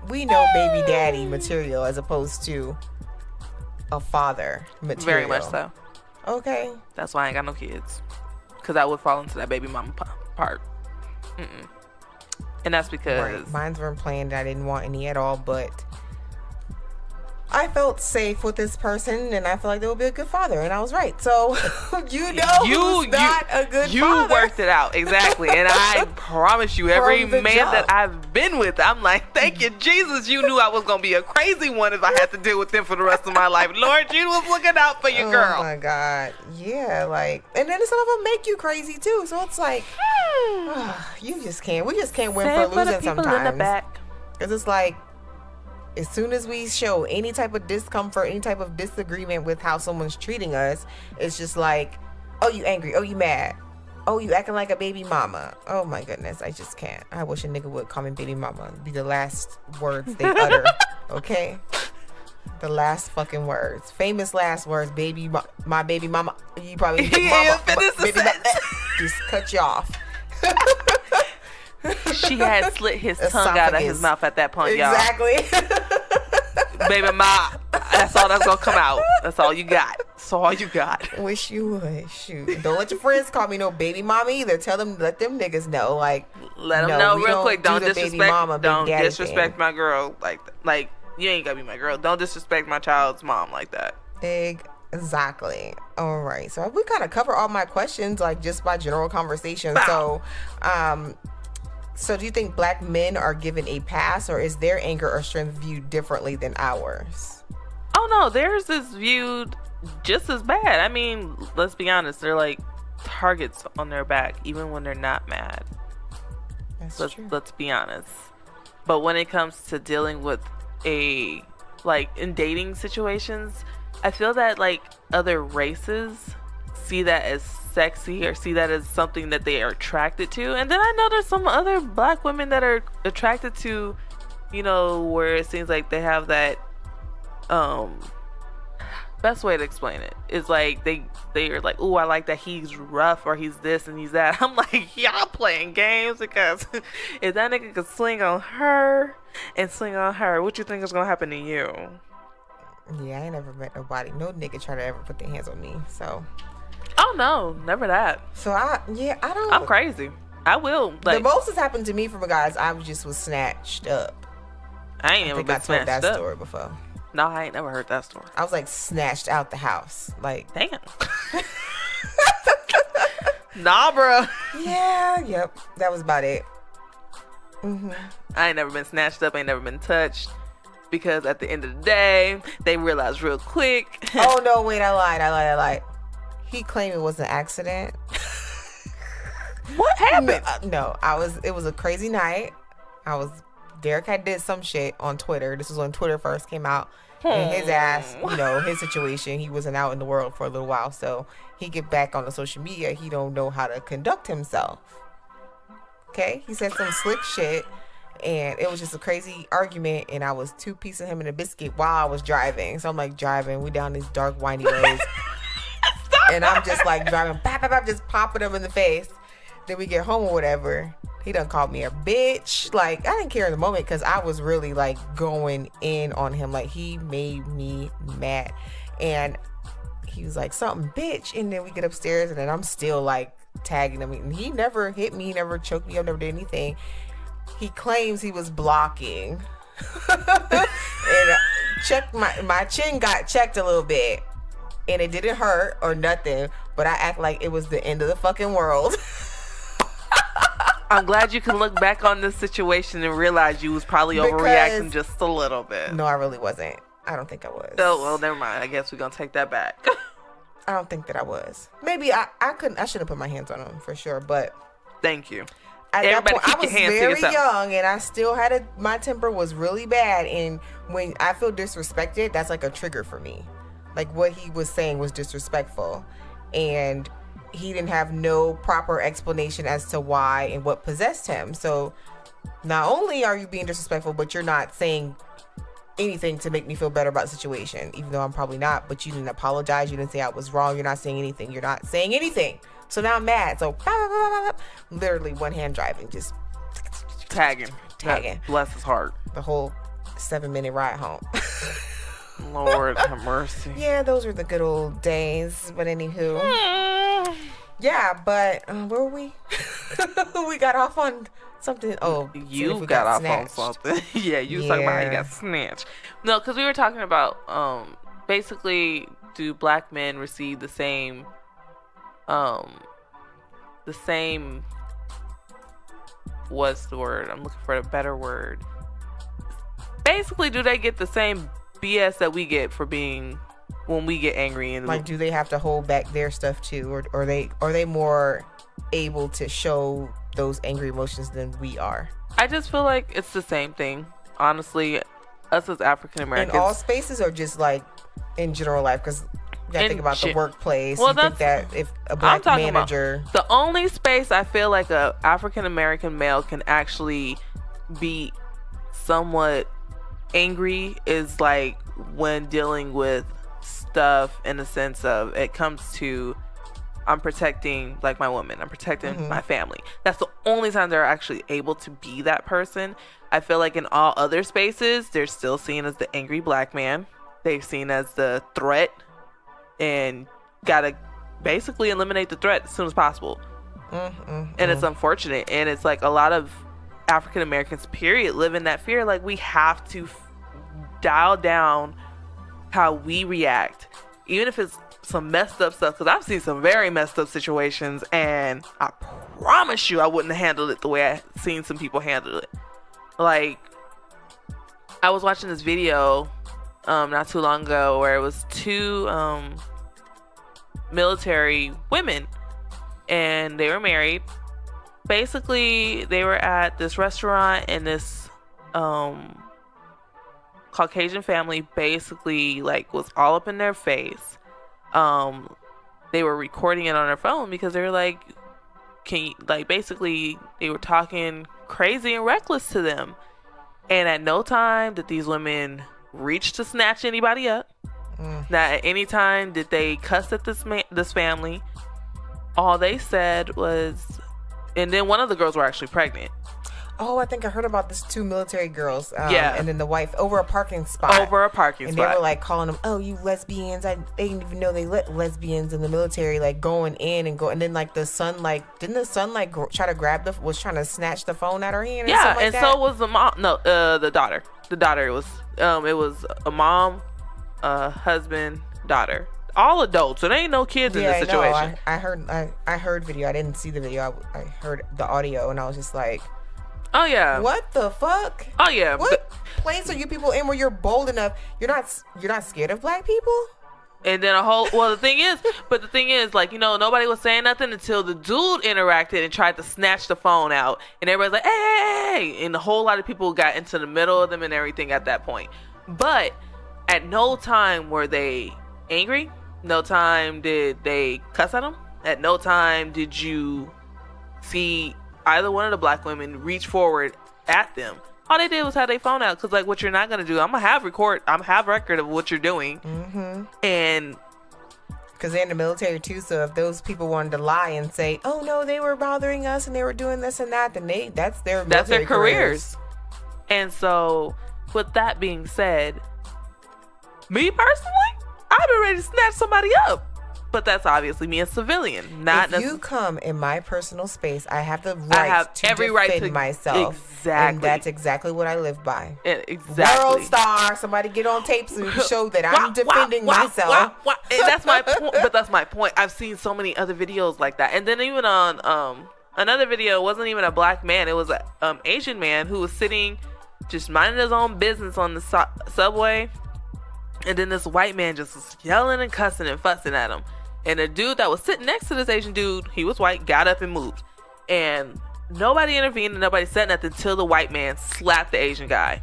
We know baby daddy material as opposed to a father material. Very much so. Okay. That's why I ain't got no kids, because I would fall into that baby mama part. And that's because Right. Mines weren't planned. I didn't want any at all, but I felt safe with this person, and I feel like they would be a good father, and I was right. So you know, who's not a good you father. worked it out exactly, and I promise you, every From the man jump. that I've been with, I'm like, thank you, Jesus. You knew I was gonna be a crazy one if I had to deal with them for the rest of my life. Lord, you was looking out for your girl. Oh my God. Yeah, like, and then some of them make you crazy too. So it's like, you just can't. We just can't win Say for it for the losing people sometimes. in the back. Because it's like, as soon as we show any type of discomfort, any type of disagreement with how someone's treating us, it's just like, oh, you angry? Oh, you mad? Oh, you acting like a baby mama? Oh my goodness, I just can't. I wish a nigga would call me baby mama. It'd be the last words they utter. Okay, the last fucking words, famous last words. Baby, my baby mama. You probably Yeah, mama, finish the baby sentence. just cut you off. She had slit his tongue out of his Esophagus. mouth at that point, Exactly. y'all. Baby ma, that's all that's gonna come out. That's all you got. That's all you got. Wish you would. Shoot. Don't let your friends call me no baby mama either. Let them niggas know. Like, Let them no, know we real don't quick. do Don't the baby disrespect. mama, baby Don't daddy disrespect thing. my girl like you ain't gotta be my girl. Don't disrespect my child's mom like that. Exactly. All right. So we kind of cover all my questions, like just by general conversation. Bow. So do you think black men are given a pass, or is their anger or strength viewed differently than ours? Oh no, theirs is viewed just as bad. I mean, let's be honest. They're like targets on their back, even when they're not mad. That's Let's true. let's be honest. But when it comes to dealing with like in dating situations, I feel that like other races see that as sexy or see that as something that they are attracted to. And then I know there's some other black women that are attracted to, where it seems like they have that best way to explain it is like they are like, oh, I like that he's rough or he's this and he's that. I'm like, y'all playing games, because if that nigga could swing on her and swing on her, what you think is gonna happen to you? Yeah, I ain't never met nobody. No nigga try to ever put their hands on me. So Oh no, never that. I don't. I'm crazy. I will The like. most has happened to me from a guys. I was snatched up. I ain't I never think I been told snatched that up. story before. No, I ain't never heard that story. I was like snatched out the house. Like, Damn. Nah, bro. yeah, yep. That was about it. I ain't never been snatched up. Ain't never been touched. Because at the end of the day, they realized real quick. Oh no, wait, I lied. He claimed it was an accident. What happened? No, it was a crazy night. Derek had did some shit on Twitter. This was when Twitter first came out. And his ass, his situation, he wasn't out in the world for a little while. So he get back on the social media. He don't know how to conduct himself. Okay? He said some slick shit. And it was just a crazy argument. And I was 2 pieces of him and a biscuit while I was driving. So I'm like driving. We down these dark, windy roads. And I'm just like driving, bap, bap, bap, just popping him in the face. Then we get home or whatever. He done called me a bitch. Like, I didn't care in the moment because I was really like going in on him. Like, he made me mad. And he was like, something bitch. And then we get upstairs and then I'm still like tagging him. And he never hit me, he never choked me up, never did anything. He claims he was blocking. And my chin got checked a little bit. And it didn't hurt or nothing. But I act like it was the end of the fucking world. I'm glad you can look back on this situation and realize you was probably overreacting just a little bit. No, I really wasn't. I don't think I was. Oh, well, never mind. I guess we're going to take that back. I don't think that I was. Maybe I shouldn't have put my hands on him for sure. But Thank you. at Everybody that point, I keep was your hands to very yourself. young and I still had my temper was really bad. And when I feel disrespected, that's like a trigger for me. Like what he was saying was disrespectful. And he didn't have no proper explanation as to why and what possessed him. So not only are you being disrespectful, but you're not saying anything to make me feel better about the situation, even though I'm probably not. But you didn't apologize. You didn't say I was wrong. You're not saying anything. You're not saying anything. So now I'm mad. So literally one hand driving, just Tagging. Tagging. Bless his heart. the whole 7-minute ride home. Lord have mercy. Yeah, those were the good old days. But anywho, yeah. But where were we? We got off on something. Oh, You got off snatched. on something. Yeah, you was talking about how you Yeah. got snatched. No, because we were talking about basically, do black men receive the same what's the word? I'm looking for a better word. Basically, do they get the same BS that we get for being when we get angry and Like, do they have to hold back their stuff too, or are they more able to show those angry emotions than we are? I just feel like it's the same thing. Honestly, us as African In Americans. all spaces, or just like in general life? Because you gotta In think about the gen- workplace. Well, You think that's- that if a I'm black talking manager, about the only space I feel like a African American male can actually be somewhat angry is like when dealing with stuff in the sense of it comes to I'm protecting like my woman, I'm protecting my family. That's the only time they're actually able to be that person. I feel like in all other spaces they're still seen as the angry black man. They're seen as the threat and gotta basically eliminate the threat as soon as possible. And it's unfortunate, and it's like a lot of African Americans period live in that fear. Like we have to dial down how we react, even if it's some messed up stuff, because I've seen some very messed up situations and I promise you I wouldn't have handled it the way I seen some people handle it. Like I was watching this video not too long ago where it was two military women and they were married. Basically they were at this restaurant and this Caucasian family basically like was all up in their face. They were recording it on their phone because they were like, can you, like basically they were talking crazy and reckless to them. And at no time did these women reach to snatch anybody up. Not at any time did they cuss at this family. All they said was, and then one of the girls were actually pregnant. oh, I think I heard about this 2 military girls. Yeah. And then the wife over a parking spot. Over a parking and spot. they were like calling them, oh, you lesbians. They didn't even know they let lesbians in the military, like going in and go. And then like the son, like, didn't the son like try to was trying to snatch the phone out of her hand? Or Yeah, something like and that? so was the mom. No, the daughter. The daughter. It was a mom, husband, daughter. All adults. So there ain't no kids in this situation. No, I heard video. I didn't see the video. I heard the audio, and I was just like, Oh yeah. what the fuck? Oh yeah. What place are you people in where you're bold enough? You're not scared of black people? And then the thing is, like, you know, nobody was saying nothing until the dude interacted and tried to snatch the phone out. And everybody's like, hey. And a whole lot of people got into the middle of them and everything at that point. But at no time were they angry. No time did they cuss at them. At no time did you see either one of the black women reach forward at them. All they did was have their phone out, because like what you're not gonna do, I'm gonna have record of what you're doing. And Because they're in the military too, so if those people wanted to lie and say, oh no, they were bothering us and they were doing this and that, then that's their military careers. And so with that being said, me personally, I've been ready to snatch somebody up. But that's obviously me as a civilian. Not If you come in my personal space, I have the right I have to every defend right to myself. Exactly. And that's exactly what I live by. Exactly. World star, somebody get on tape soon to show that I'm defending myself. And that's my point. But that's my point. I've seen so many other videos like that. And then even on another video, it wasn't even a black man. It was an Asian man who was sitting just minding his own business on the subway. And then this white man just was yelling and cussing and fussing at him. And the dude that was sitting next to this Asian dude, he was white, got up and moved. And nobody intervened and nobody said nothing until the white man slapped the Asian guy.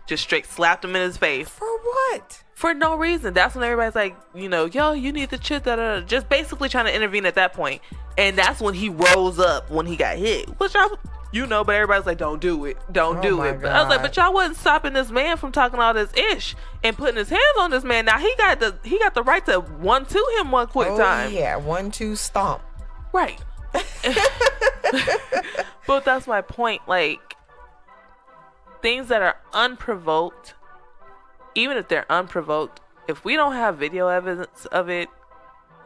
Just straight slapped him in his face. For what? For no reason. That's when everybody's like, you know, yo, you need to chill. Just basically trying to intervene at that point. And that's when he rose up when he got hit. Which you know, but everybody's like, don't do it. Don't Oh do my it. But I was like, God. but y'all wasn't stopping this man from talking all this ish and putting his hands on this man. Now he got the right to 1-2 him one quick Oh, time. yeah. 1-2 stomp. Right. But that's my point. Like, things that are unprovoked, even if they're unprovoked, if we don't have video evidence of it,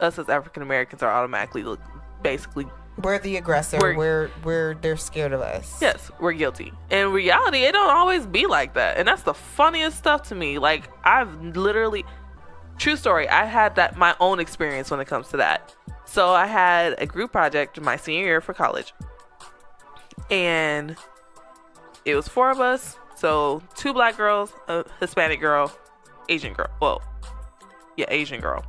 us as African Americans are automatically basically, We're the aggressor. They're scared of us. yes, we're guilty. In reality, it don't always be like that. And that's the funniest stuff to me. Like, I've literally, true story, I had my own experience when it comes to that. So I had a group project my senior year for college. And it was 4 of us. So 2 black girls, a Hispanic girl, Asian girl. Well, yeah, Asian girl.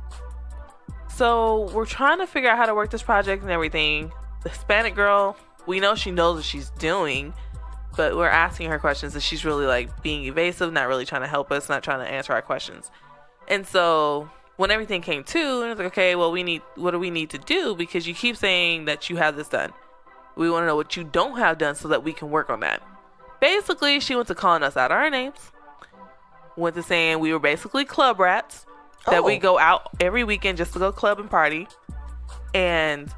So we're trying to figure out how to work this project and everything. The Hispanic girl, we know she knows what she's doing, but we're asking her questions and she's really like being evasive, not really trying to help us, not trying to answer our questions. And so when everything came to, and it's like, okay, well, what do we need to do? Because you keep saying that you have this done. We want to know what you don't have done so that we can work on that. Basically, she went to calling us out our names. Went to saying we were basically club rats. That we go out every weekend just to go club and party. And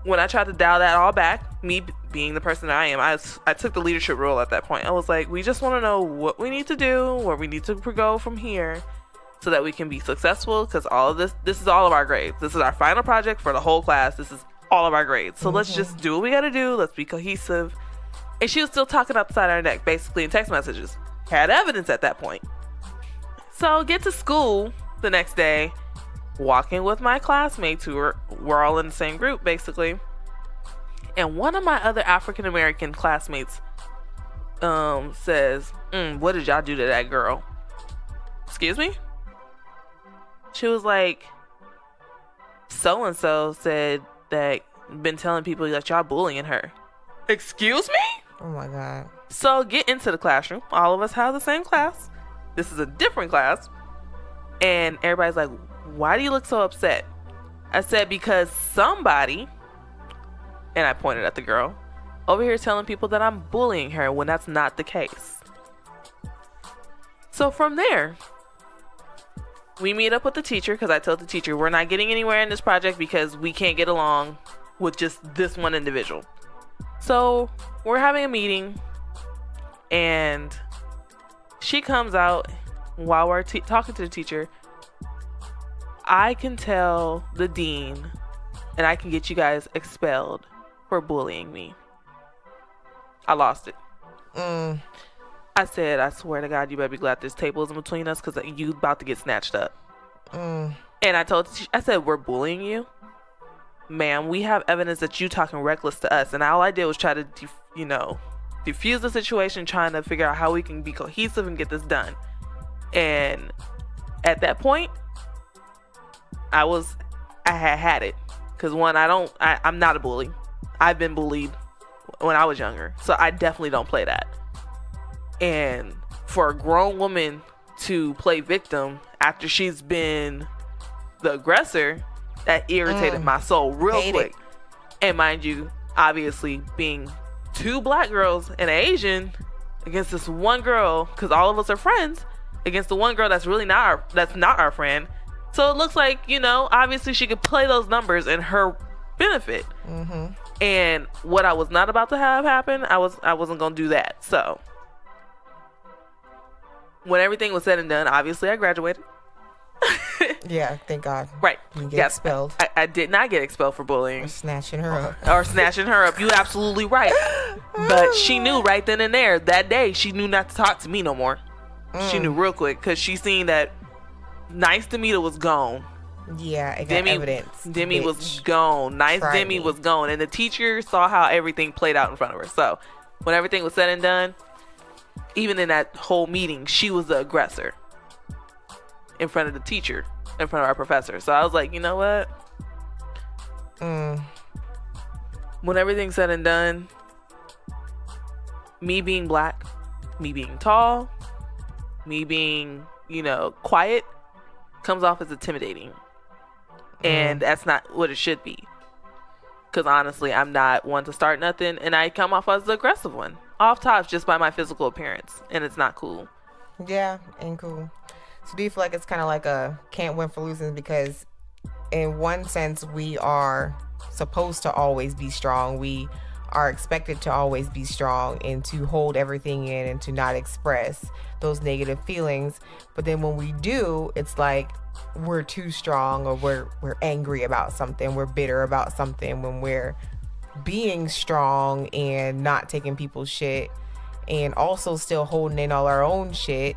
when I tried to dial that all back, me being the person that I am, I took the leadership role at that point. I was like, we just want to know what we need to do, where we need to go from here so that we can be successful. Because all of this is all of our grades. This is our final project for the whole class. This is all of our grades. So let's just do what we got to do. Let's be cohesive. And she was still talking upside our neck, basically in text messages. Had evidence at that point. So get to school the next day, walking with my classmates who we're all in the same group, basically. And one of my other African American classmates says, what did y'all do to that girl? Excuse me? She was like, so-and-so said that been telling people that y'all bullying her. Excuse me? Oh my God. So get into the classroom. All of us have the same class. This is a different class. And everybody's like, why do you look so upset? I said, because somebody, and I pointed at the girl, over here telling people that I'm bullying her when that's not the case. So from there, we meet up with the teacher because I told the teacher we're not getting anywhere in this project because we can't get along with just this one individual. So we're having a meeting and she comes out while we're talking to the teacher. I can tell the dean and I can get you guys expelled for bullying me. I lost it. I said, I swear to God, you better be glad this table isn't between us because you about to get snatched up. And I told the teacher, I said, we're bullying you? Ma'am, we have evidence that you talking reckless to us. And all I did was try to, diffuse the situation, trying to figure out how we can be cohesive and get this done. And at that point, I had it. Because one, I'm not a bully. I've been bullied when I was younger. So I definitely don't play that. And for a grown woman to play victim after she's been the aggressor, that irritated my soul real quick. And mind you, obviously being 2 black girls and an Asian against this one girl, because all of us are friends, against the one girl that's really not our friend. So it looks like, obviously she could play those numbers in her benefit. And what I was not about to have happen, I wasn't gonna do that. So when everything was said and done, obviously I graduated. Yeah, thank God. Right. You get expelled. I did not get expelled for bullying. Snatching her up. Or snatching her up. You absolutely right. But she knew right then and there, that day, she knew not to talk to me no more. She knew real quick because she seen that nice Demita was gone. Yeah, I got evidence. Demi Bitch. was gone. Nice Try Demi me. was gone. And the teacher saw how everything played out in front of her. So when everything was said and done, even in that whole meeting, she was the aggressor in front of the teacher, in front of our professor. So I was like, you know what? When everything's said and done, me being black, me being tall, me being, quiet, comes off as intimidating. And that's not what it should be. Because honestly, I'm not one to start nothing, and I come off as the aggressive one. Off tops just by my physical appearance, and it's not cool. Yeah, ain't cool. So do you feel like it's kind of like a can't win for losing, because in one sense we are supposed to always be strong. We are expected to always be strong and to hold everything in and to not express those negative feelings. But then when we do, it's like we're too strong, or we're angry about something, we're bitter about something, when we're being strong and not taking people's shit, and also still holding in all our own shit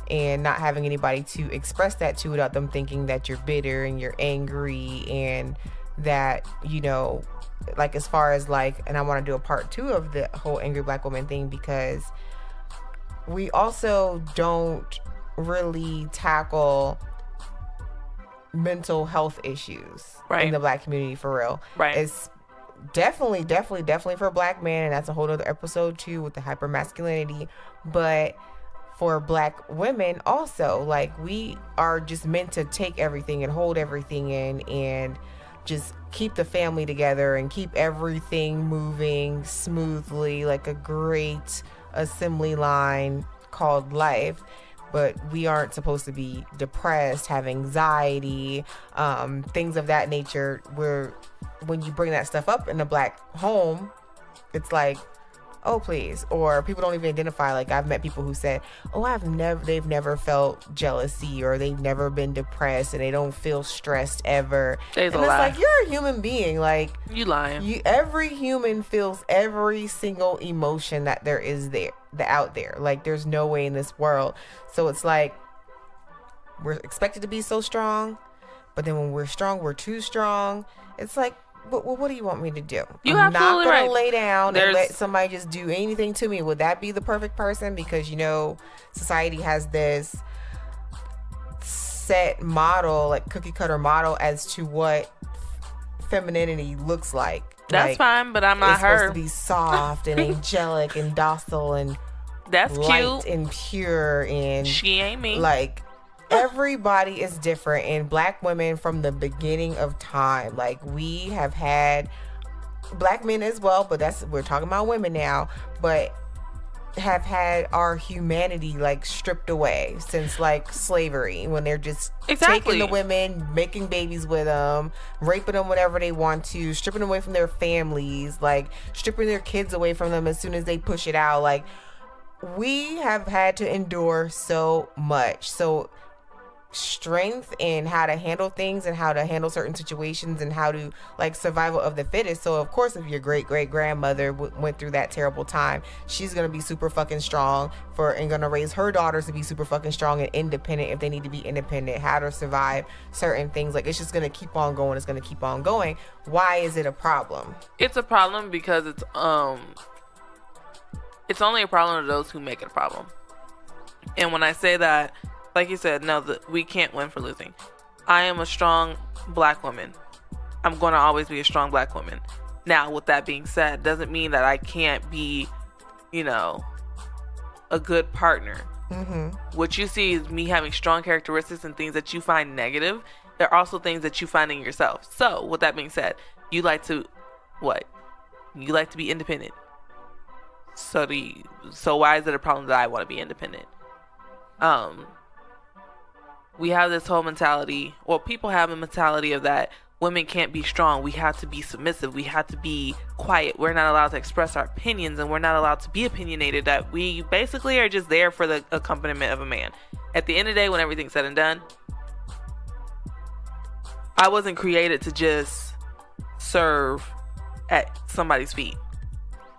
and not having anybody to express that to without them thinking that you're bitter and you're angry, and that, you know, like as far as like, and I want to do a part 2 of the whole angry black woman thing, because we also don't really tackle mental health issues in the black community, for real. Right. It's definitely for black men, and that's a whole other episode too, with the hypermasculinity. But for black women also, like, we are just meant to take everything and hold everything in and just keep the family together and keep everything moving smoothly, like a great assembly line called life. But we aren't supposed to be depressed, have anxiety, things of that nature, where when you bring that stuff up in a black home, it's like, oh please. Or people don't even identify. Like, I've met people who said, oh, they've never felt jealousy, or they've never been depressed, and they don't feel stressed ever. And it's like, you're a human being. Like, you lying. Every human feels every single emotion that there is out there. Like, there's no way in this world. So it's like, we're expected to be so strong, but then when we're strong, we're too strong. It's like, well, what do you want me to do? I'm not going to lay down and let somebody just do anything to me. Would that be the perfect person? Because, you know, society has this set model, like cookie cutter model, as to what femininity looks like. That's like, fine, but I'm not her. It's supposed to be soft and angelic and docile and that's light cute and pure, and she ain't me. Like, everybody is different. And black women, from the beginning of time, like, we have had black men as well, but we're talking about women now, but have had our humanity like stripped away since like slavery, when they're just taking the women, making babies with them, raping them whenever they want to, stripping them away from their families, like stripping their kids away from them as soon as they push it out. Like, we have had to endure so much. So strength in how to handle things and how to handle certain situations and how to, like, survival of the fittest. So of course, if your great grandmother went through that terrible time, she's gonna be super fucking strong and gonna raise her daughters to be super fucking strong and independent if they need to be independent, how to survive certain things. Like, it's just gonna keep on going. It's gonna keep on going. Why is it a problem? It's a problem because it's only a problem to those who make it a problem. And when I say that, like you said, no, we can't win for losing. I am a strong black woman. I'm going to always be a strong black woman. Now, with that being said, doesn't mean that I can't be, you know, a good partner. Mm-hmm. What you see is me having strong characteristics and things that you find negative. There are also things that you find in yourself. So, with that being said, you like to, what? You like to be independent. So why is it a problem that I want to be independent? We have this whole mentality, well, people have a mentality of that women can't be strong. We have to be submissive. We have to be quiet. We're not allowed to express our opinions, and we're not allowed to be opinionated. That we basically are just there for the accompaniment of a man. At the end of the day, when everything's said and done, I wasn't created to just serve at somebody's feet.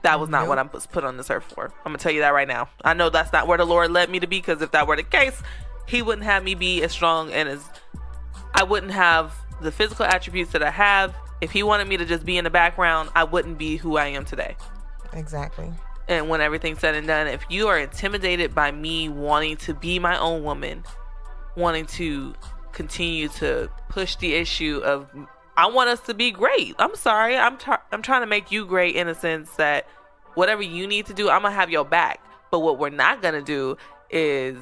That was not what I was put on this earth for. I'm going to tell you that right now. I know that's not where the Lord led me to be, because if that were the case, he wouldn't have me be as strong and as I wouldn't have the physical attributes that I have. If he wanted me to just be in the background, I wouldn't be who I am today. Exactly. And when everything's said and done, if you are intimidated by me wanting to be my own woman, wanting to continue to push the issue of I want us to be great. I'm sorry. I'm trying to make you great in a sense that whatever you need to do, I'm going to have your back. But what we're not going to do is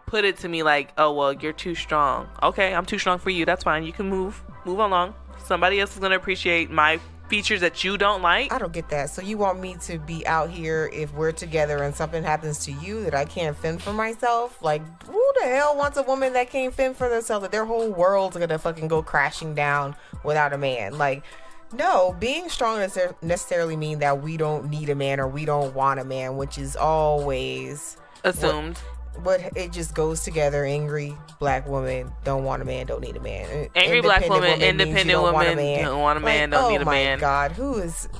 put it to me like, oh, well, you're too strong. Okay, I'm too strong for you. That's fine. You can move along. Somebody else is gonna appreciate my features that you don't like. I don't get that. So you want me to be out here if we're together and something happens to you that I can't fend for myself? Like, who the hell wants a woman that can't fend for themselves? That their whole world's gonna fucking go crashing down without a man? Like, no, being strong doesn't necessarily mean that we don't need a man or we don't want a man, which is always Assumed. But it just goes together. Angry black woman don't want a man, don't need a man. Angry black woman, means you independent don't want a woman, man. don't want a man, Like, don't need a man. Oh my God,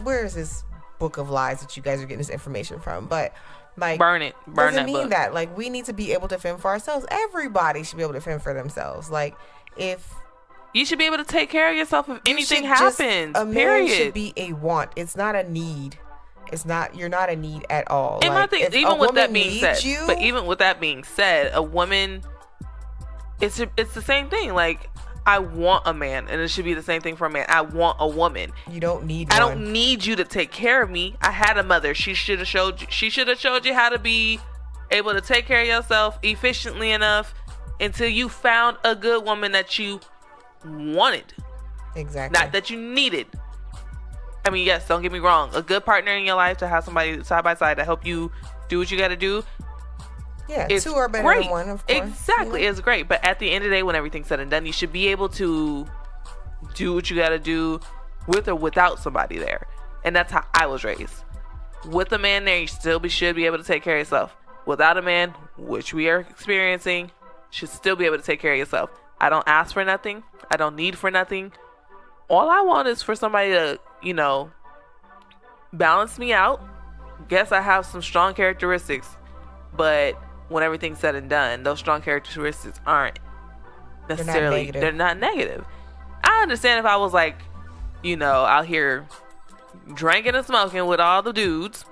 where is this book of lies that you guys are getting this information from? But like, burn doesn't that mean book. that. Like, we need to be able to fend for ourselves. Everybody should be able to fend for themselves. Like, if You should be able to take care of yourself if you anything should just- happens. a man Period. should be a want. It's not a need. It's not. You're not a need at all. And my Like, thing, if a even with that woman being needs said, you, but even with that being said, a woman, it's the same thing. Like, I want a man, and it should be the same thing for a man. I want a woman. you don't need. I one. don't need you to take care of me. I had a mother. She should have showed you. She should have showed you how to be able to take care of yourself efficiently enough until you found a good woman that you wanted, Exactly. not that you needed. I mean, yes, don't get me wrong. A good partner in your life to have somebody side by side to help you do what you got to do. Yeah, It's two are better great. than one, of course. Exactly, it's great. But at the end of the day, when everything's said and done, you should be able to do what you got to do with or without somebody there. And that's how I was raised. With a man there, you should be able to take care of yourself. Without a man, which we are experiencing, should still be able to take care of yourself. I don't ask for nothing. I don't need for nothing. All I want is for somebody to, balance me out. Guess I have some strong characteristics, but when everything's said and done, those strong characteristics aren't necessarily, they're not negative. I understand if I was like, out here drinking and smoking with all the dudes,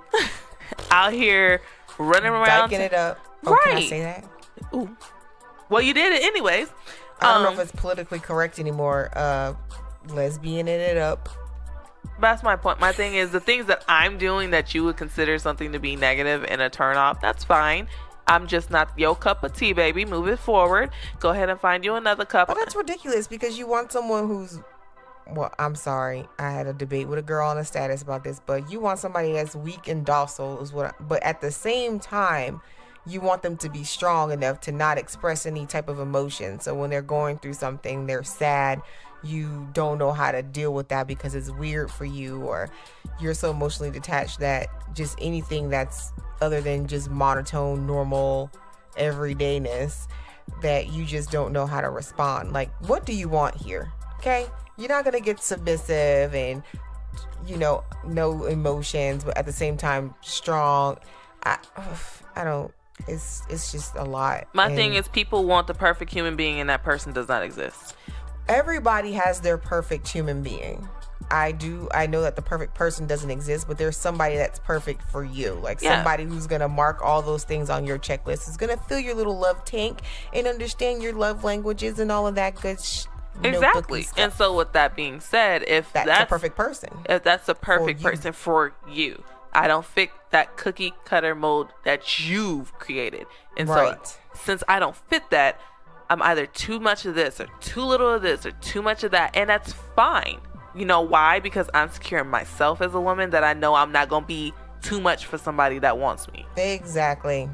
out here running around. Dyking it up. Oh, Right. Can I say that? Ooh. Well, you did it anyways. I don't know if it's politically correct anymore. Lesbian it up. That's my point. My thing is the things that I'm doing that you would consider something to be negative and a turn off, that's fine. I'm just not your cup of tea, baby. Move it forward. Go ahead and find you another cup. But that's ridiculous because you want someone who's, well, I'm sorry. I had a debate with a girl on a status about this, but you want somebody that's weak and docile is but at the same time, you want them to be strong enough to not express any type of emotion. So when they're going through something, they're sad, you don't know how to deal with that because it's weird for you, or you're so emotionally detached that just anything that's other than just monotone, normal everydayness, that you just don't know how to respond. Like, what do you want here? Okay? You're not going to get submissive and, no emotions, but at the same time, strong. I don't, it's just a lot. My thing is people want the perfect human being and that person does not exist. Everybody has their perfect human being. I know that the perfect person doesn't exist, but there's somebody that's perfect for you. Like somebody who's going to mark all those things on your checklist, is going to fill your little love tank and understand your love languages and all of that good Exactly. And so with that being said, if that's the perfect person. If that's the perfect person for you. I don't fit that cookie cutter mold that you've created. And so since I don't fit that, I'm either too much of this or too little of this or too much of that. And that's fine. You know why? Because I'm secure in myself as a woman, that I know I'm not going to be too much for somebody that wants me. Exactly.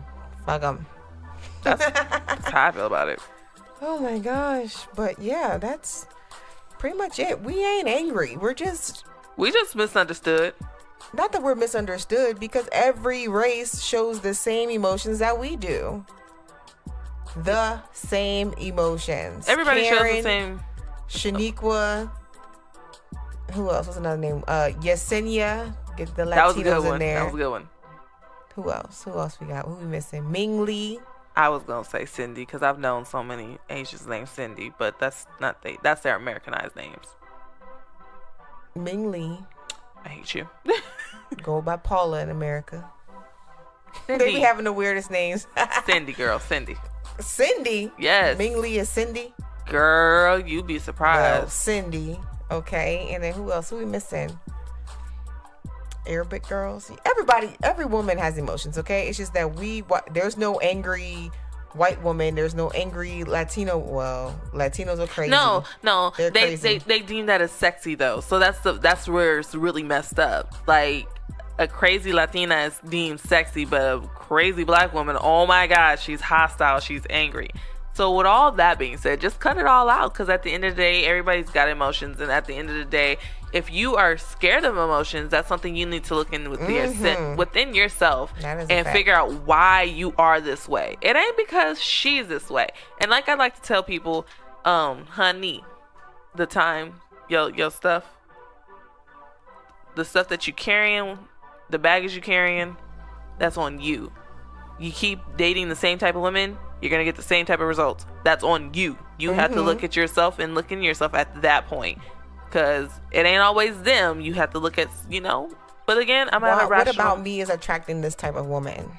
Fuck them. That's how I feel about it. Oh my gosh. But yeah, that's pretty much it. We ain't angry. We just misunderstood. Not that we're misunderstood, because every race shows the same emotions that we do. The same emotions. Everybody Karen, shows the same. Shaniqua. Who else? What's another name? Yesenia. Get the That was a Latinos good in one. there. That was a good one. Who else? Who else we got? Who we missing? Ming Lee. I was gonna say Cindy because I've known so many Asians named Cindy, but that's not that's their Americanized names. Ming Lee. I hate you. Go by Paula in America. Cindy. They be having the weirdest names. Cindy, girl, Cindy. Cindy. Yes. Ming Lee is Cindy. Girl, you'd be surprised. Well, Cindy. Okay, and then who else? Who we missing? Arabic girls. Every woman has emotions. Okay, it's just that there's no angry white woman. There's no angry Latino. Well, Latinos are crazy. No, They're they crazy. they deem that as sexy though. So that's where it's really messed up. Like a crazy Latina is deemed sexy, but a crazy black woman, oh my God, she's hostile, she's angry. So with all that being said, just cut it all out, because at the end of the day, everybody's got emotions, and at the end of the day, if you are scared of emotions, that's something you need to look in within yourself and figure out why you are this way. It ain't because she's this way. And like I like to tell people, honey, the time, your stuff, the stuff that you carrying, the baggage you carrying, that's on you. You keep dating the same type of women, you're going to get the same type of results. That's on you. You have to look at yourself and look in yourself at that point. Because it ain't always them. You have to look at, But again, I'm at a rational... What about me is attracting this type of woman?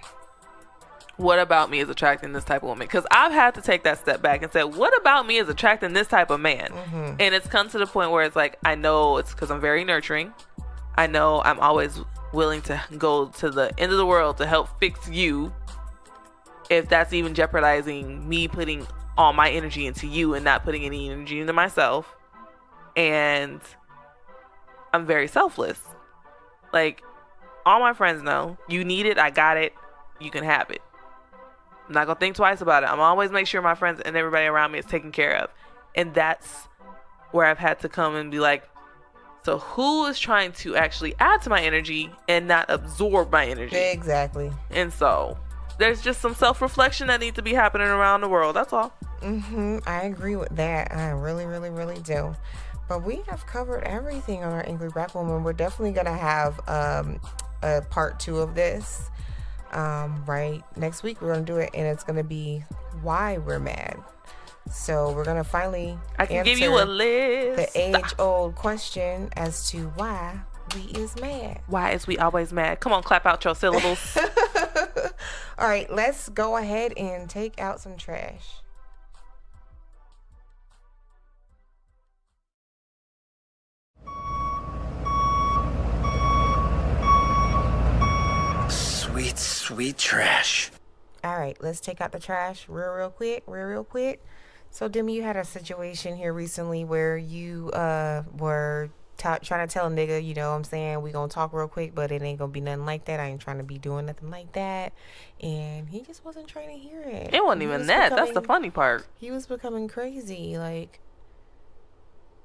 What about me is attracting this type of woman? Because I've had to take that step back and say, what about me is attracting this type of man? And it's come to the point where it's like, I know it's because I'm very nurturing. I know I'm always willing to go to the end of the world to help fix you, if that's even jeopardizing me putting all my energy into you and not putting any energy into myself. And I'm very selfless. Like, all my friends know, you need it, I got it, you can have it. I'm not gonna think twice about it. I'm always make sure my friends and everybody around me is taken care of. And that's where I've had to come and be like, so who is trying to actually add to my energy and not absorb my energy? Exactly. And so there's just some self-reflection that needs to be happening around the world. That's all. I agree with that. I really, really, really do. But we have covered everything on our Angry Black Woman. We're definitely going to have a part 2 of this. Right next week, we're going to do it, and it's going to be why we're mad. So we're going to finally I can give you a list. The age-old question as to why we is mad. Why is we always mad? Come on, clap out your syllables. All right, let's go ahead and take out some trash. Sweet, sweet trash. All right, let's take out the trash real quick. So, Demi, you had a situation here recently where you were trying to tell a nigga, you know what I'm saying, we gonna talk real quick, but it ain't gonna be nothing like that. I ain't trying to be doing nothing like that. And he just wasn't trying to hear it. It wasn't even that. That's the funny part. He was becoming crazy, like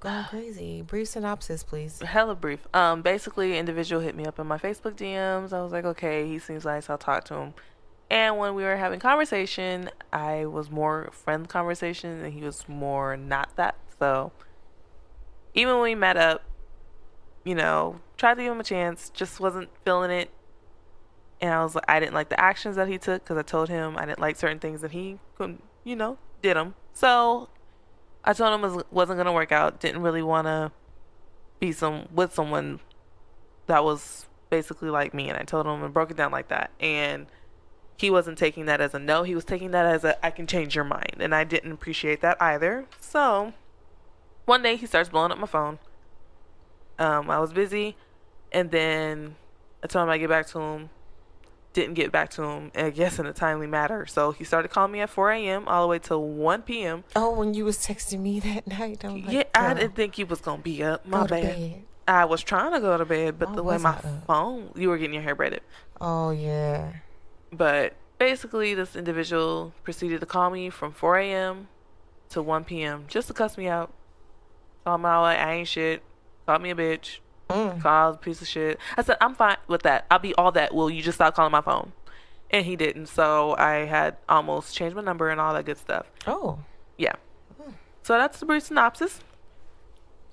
going crazy. Brief synopsis, please. Hella brief. Basically, individual hit me up in my Facebook DMs. I was like, okay, he seems nice. I'll talk to him. And when we were having conversation, I was more friend conversation and he was more not that. So even when we met up, tried to give him a chance, just wasn't feeling it. And I was like, I didn't like the actions that he took because I told him I didn't like certain things that he couldn't, did them. So I told him it wasn't going to work out. Didn't really want to be with someone that was basically like me. And I told him and broke it down like that. And he wasn't taking that as a no. He was taking that as I can change your mind. And I didn't appreciate that either. So one day he starts blowing up my phone. I was busy. And then I told him I'd get back to him. Didn't get back to him, I guess, in a timely manner. So he started calling me at 4 a.m. all the way till 1 p.m. Oh, when you was texting me that night. I didn't think you was going to be up. My bad. I was trying to go to bed, but the way my phone, you were getting your hair braided. Oh, yeah. But basically, this individual proceeded to call me from 4 a.m. to 1 p.m. just to cuss me out. Call me out like I ain't shit. Call me a bitch. Call a piece of shit. I said, I'm fine with that. I'll be all that. Will you just stop calling my phone? And he didn't. So I had almost changed my number and all that good stuff. Oh. Yeah. So that's the brief synopsis.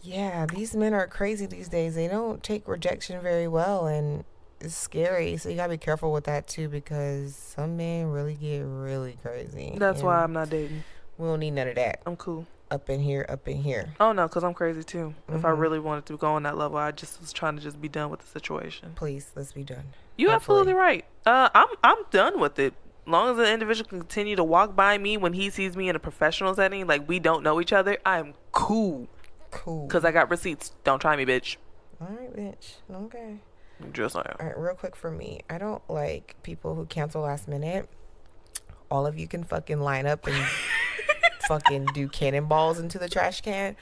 Yeah, these men are crazy these days. They don't take rejection very well, and it's scary. So you gotta be careful with that too, because some men really get really crazy. That's why I'm not dating. We don't need none of that. I'm cool. Up in here. Oh no, because I'm crazy too. If I really wanted to go on that level, I just was trying to just be done with the situation. Please, let's be done. You're absolutely right. I'm done with it. As long as the individual can continue to walk by me when he sees me in a professional setting, like we don't know each other, I'm cool. Because I got receipts. Don't try me, bitch. All right, bitch. Okay. Just saying. All right, real quick for me. I don't like people who cancel last minute all of you can fucking line up and fucking do cannonballs into the trash can,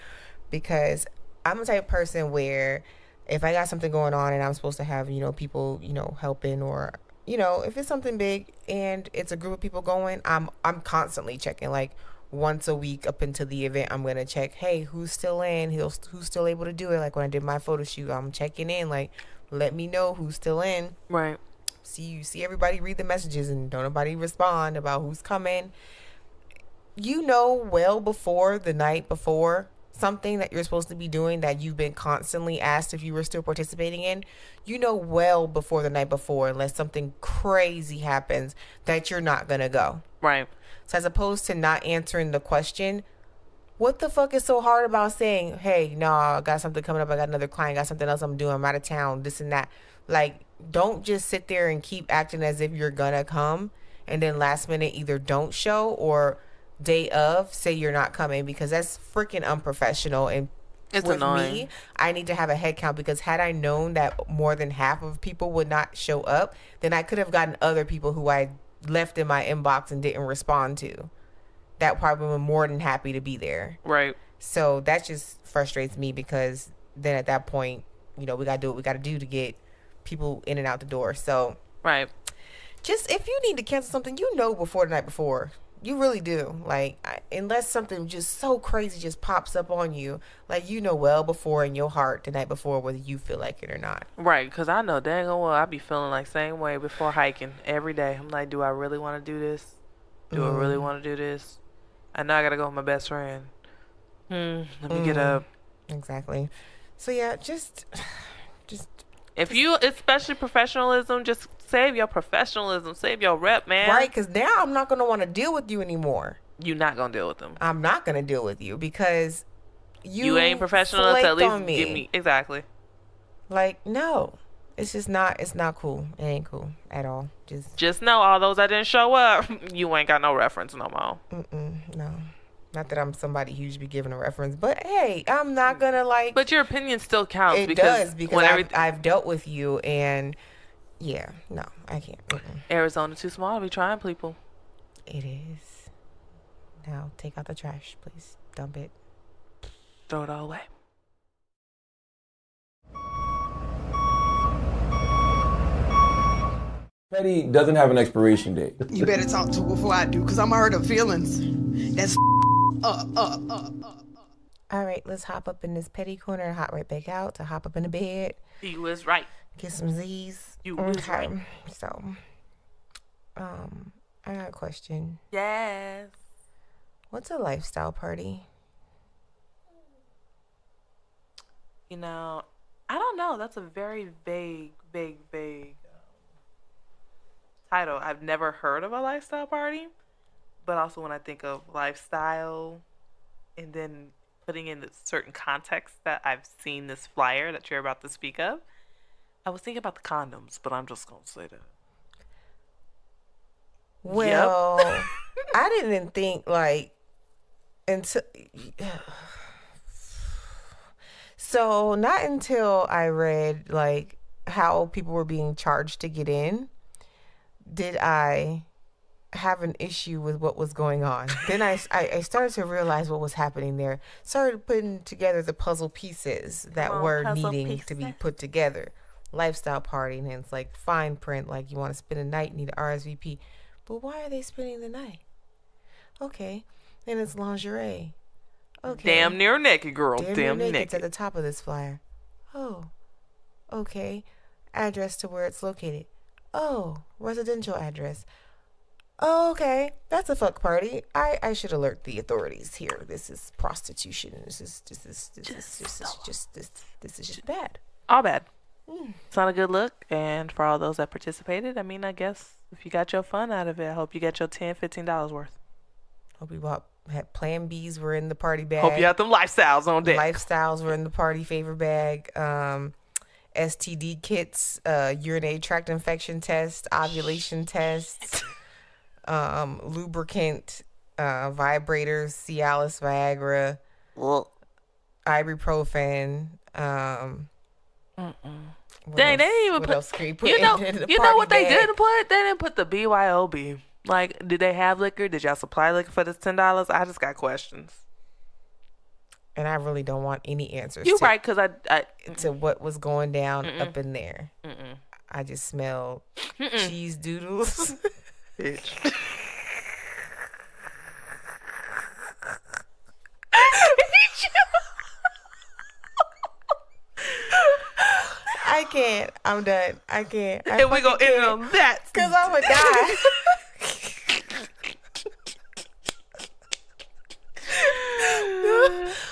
because I'm the type of person where if I got something going on and I'm supposed to have, people, helping, or, if it's something big and it's a group of people going, I'm constantly checking, like once a week up into the event. I'm going to check, hey, who's still in, who's still able to do it. Like when I did my photo shoot, I'm checking in, like, let me know who's still in. Right. See everybody read the messages and don't nobody respond about who's coming. Well before the night before something that you're supposed to be doing that you've been constantly asked if you were still participating in, well before the night before, unless something crazy happens, that you're not gonna go. Right. So as opposed to not answering the question, what the fuck is so hard about saying, hey, no, I got something coming up, I got another client, got something else I'm doing, I'm out of town, this and that. Like, don't just sit there and keep acting as if you're gonna come and then last minute either don't show or day of say you're not coming, because that's freaking unprofessional. And it's with annoying. me, I need to have a head count, because had I known that more than half of people would not show up, then I could have gotten other people who I left in my inbox and didn't respond to that probably were more than happy to be there. Right. So that just frustrates me, because then at that point, we gotta do what we gotta do to get people in and out the door. So right. Just if you need to cancel something, before the night before. You really do. Like, unless something just so crazy just pops up on you, like, well before in your heart the night before whether you feel like it or not. Right, because I know dang well I be feeling like same way before hiking every day. I'm like, do I really want to do this? Do I really want to do this? I know I got to go with my best friend. Let me get up. Exactly. So, yeah, just... If you, especially professionalism, just save your professionalism. Save your rep, man. Right, because now I'm not going to want to deal with you anymore. You're not going to deal with them. I'm not going to deal with you because you ain't professional to at least give me. Exactly. Like, no. It's just not, it's not cool. It ain't cool at all. Just know all those that didn't show up, you ain't got no reference no more. No. Not that I'm somebody who should be giving a reference, but hey, I'm not gonna like. But your opinion still counts. It does, because I've dealt with you, and yeah, no, I can't. Arizona too small to be trying people. It is. Now take out the trash, please. Dump it. Throw it all away. Petty doesn't have an expiration date. You better talk to her before I do, because I'm hurt her feelings. That's All right, let's hop up in this petty corner and hop right back out to hop up in the bed. You was right. Get some Z's. You was right. So, I got a question. Yes. What's a lifestyle party? I don't know. That's a very vague title. I've never heard of a lifestyle party, but also when I think of lifestyle and then putting in the certain context that I've seen this flyer that you're about to speak of, I was thinking about the condoms, but I'm just going to say that. Well, yep. I didn't think until so not until I read how people were being charged to get in did I have an issue with what was going on. Then I started to realize what was happening there. Started putting together the puzzle pieces that were needing to be put together. Lifestyle party, and it's like fine print, like you want to spend a night, need an RSVP. But why are they spending the night? Okay. Then it's lingerie. Okay. Damn near naked, girl. Damn near naked. It's at the top of this flyer. Oh. Okay. Address to where it's located. Oh, residential address. Oh, okay. That's a fuck party. I should alert the authorities here. This is prostitution. This is just bad. All bad. It's not a good look. And for all those that participated, I guess if you got your fun out of it, I hope you got your $10, $15 worth. Hope you had Plan Bs were in the party bag. Hope you had them lifestyles on deck. Lifestyles were in the party favor bag. STD kits, urinary tract infection test, ovulation tests, lubricant, vibrators, Cialis, Viagra, ibuprofen. Dang, they didn't even put. Else can you put you know in the what they bag? didn't put? They didn't put the BYOB. Like, did they have liquor? Did y'all supply liquor for this $10? I just got questions. And I really don't want any answers. You're right, because to what was going down up in there. I just smell cheese doodles. Bitch. I can't. I'm done. I can't. And we gonna end on that. Because I'm going to die.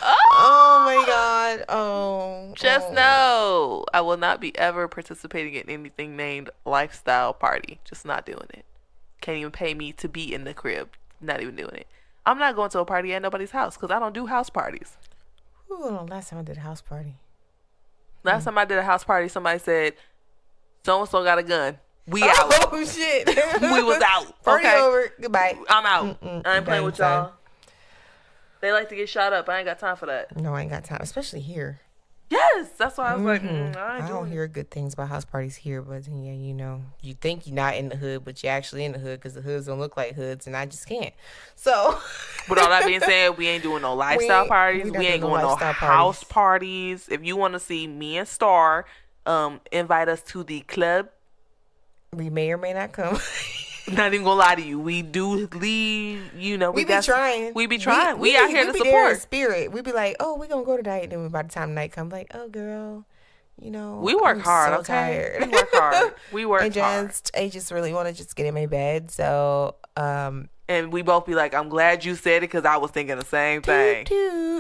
Oh my God. Oh. Just know I will not be ever participating in anything named lifestyle party. Just not doing it. Can't even pay me to be in the crib. Not even doing it. I'm not going to a party at nobody's house because I don't do house parties. Ooh, last time I did a house party. Last time I did a house party, somebody said, so-and-so got a gun. We out. Oh, shit. We was out. Party Okay. over. Goodbye. I'm out. I ain't playing with y'all. Done. They like to get shot up. I ain't got time for that. No, I ain't got time. Especially here. Yes. That's why I was like, I don't hear good things about house parties here, but yeah, you know, you think you're not in the hood, but you're actually in the hood because the hoods don't look like hoods, and I just can't. So, with all that being said, we ain't doing no lifestyle parties. We ain't going no house parties. If you want to see me and Star, invite us to the club. We may or may not come. Not even gonna lie to you, we do leave. You know, we be trying. We be trying. We out here to support. Spirit. We be like, oh, we gonna go tonight, and then by the time night comes, like, oh, girl, you know, we work hard. So okay, tired. We work hard. We work hard. I just really want to just get in my bed. So, and we both be like, I'm glad you said it because I was thinking the same thing.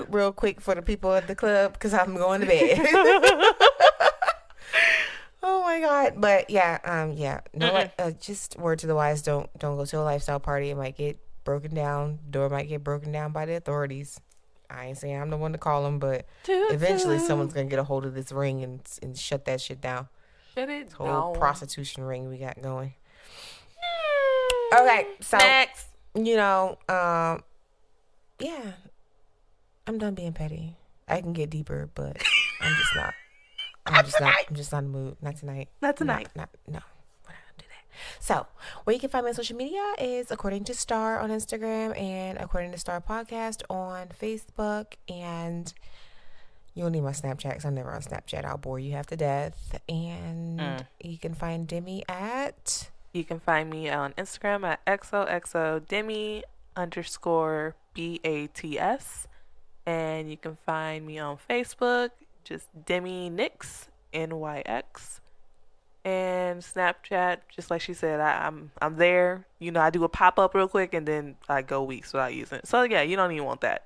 Real quick for the people at the club because I'm going to bed. Oh my God. But yeah, no, just word to the wise, don't go to a lifestyle party. It might get broken down. Door might get broken down by the authorities. I ain't saying I'm the one to call them, but eventually someone's gonna get a hold of this ring and shut that shit down. Shut it down. Whole prostitution ring we got going. Okay, so next, you know, yeah, I'm done being petty. I can get deeper, but I'm just not. I'm just not in the mood. Not tonight. Not tonight. No. We're not gonna do that. So, where you can find me on social media is according to Star on Instagram and according to Star Podcast on Facebook. And you'll need my Snapchat because I'm never on Snapchat. I'll bore you half to death. And you can find Demi at. You can find me on Instagram at XOXO Demi _BATS. And you can find me on Facebook. Just Demi Nyx, NYX, and Snapchat. Just like she said, I'm there. You know, I do a pop up real quick, and then I go weeks without using it. So yeah, you don't even want that.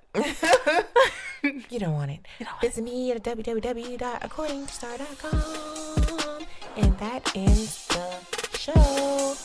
You don't want it. Visit me at www.accordingtostar.com, and that ends the show.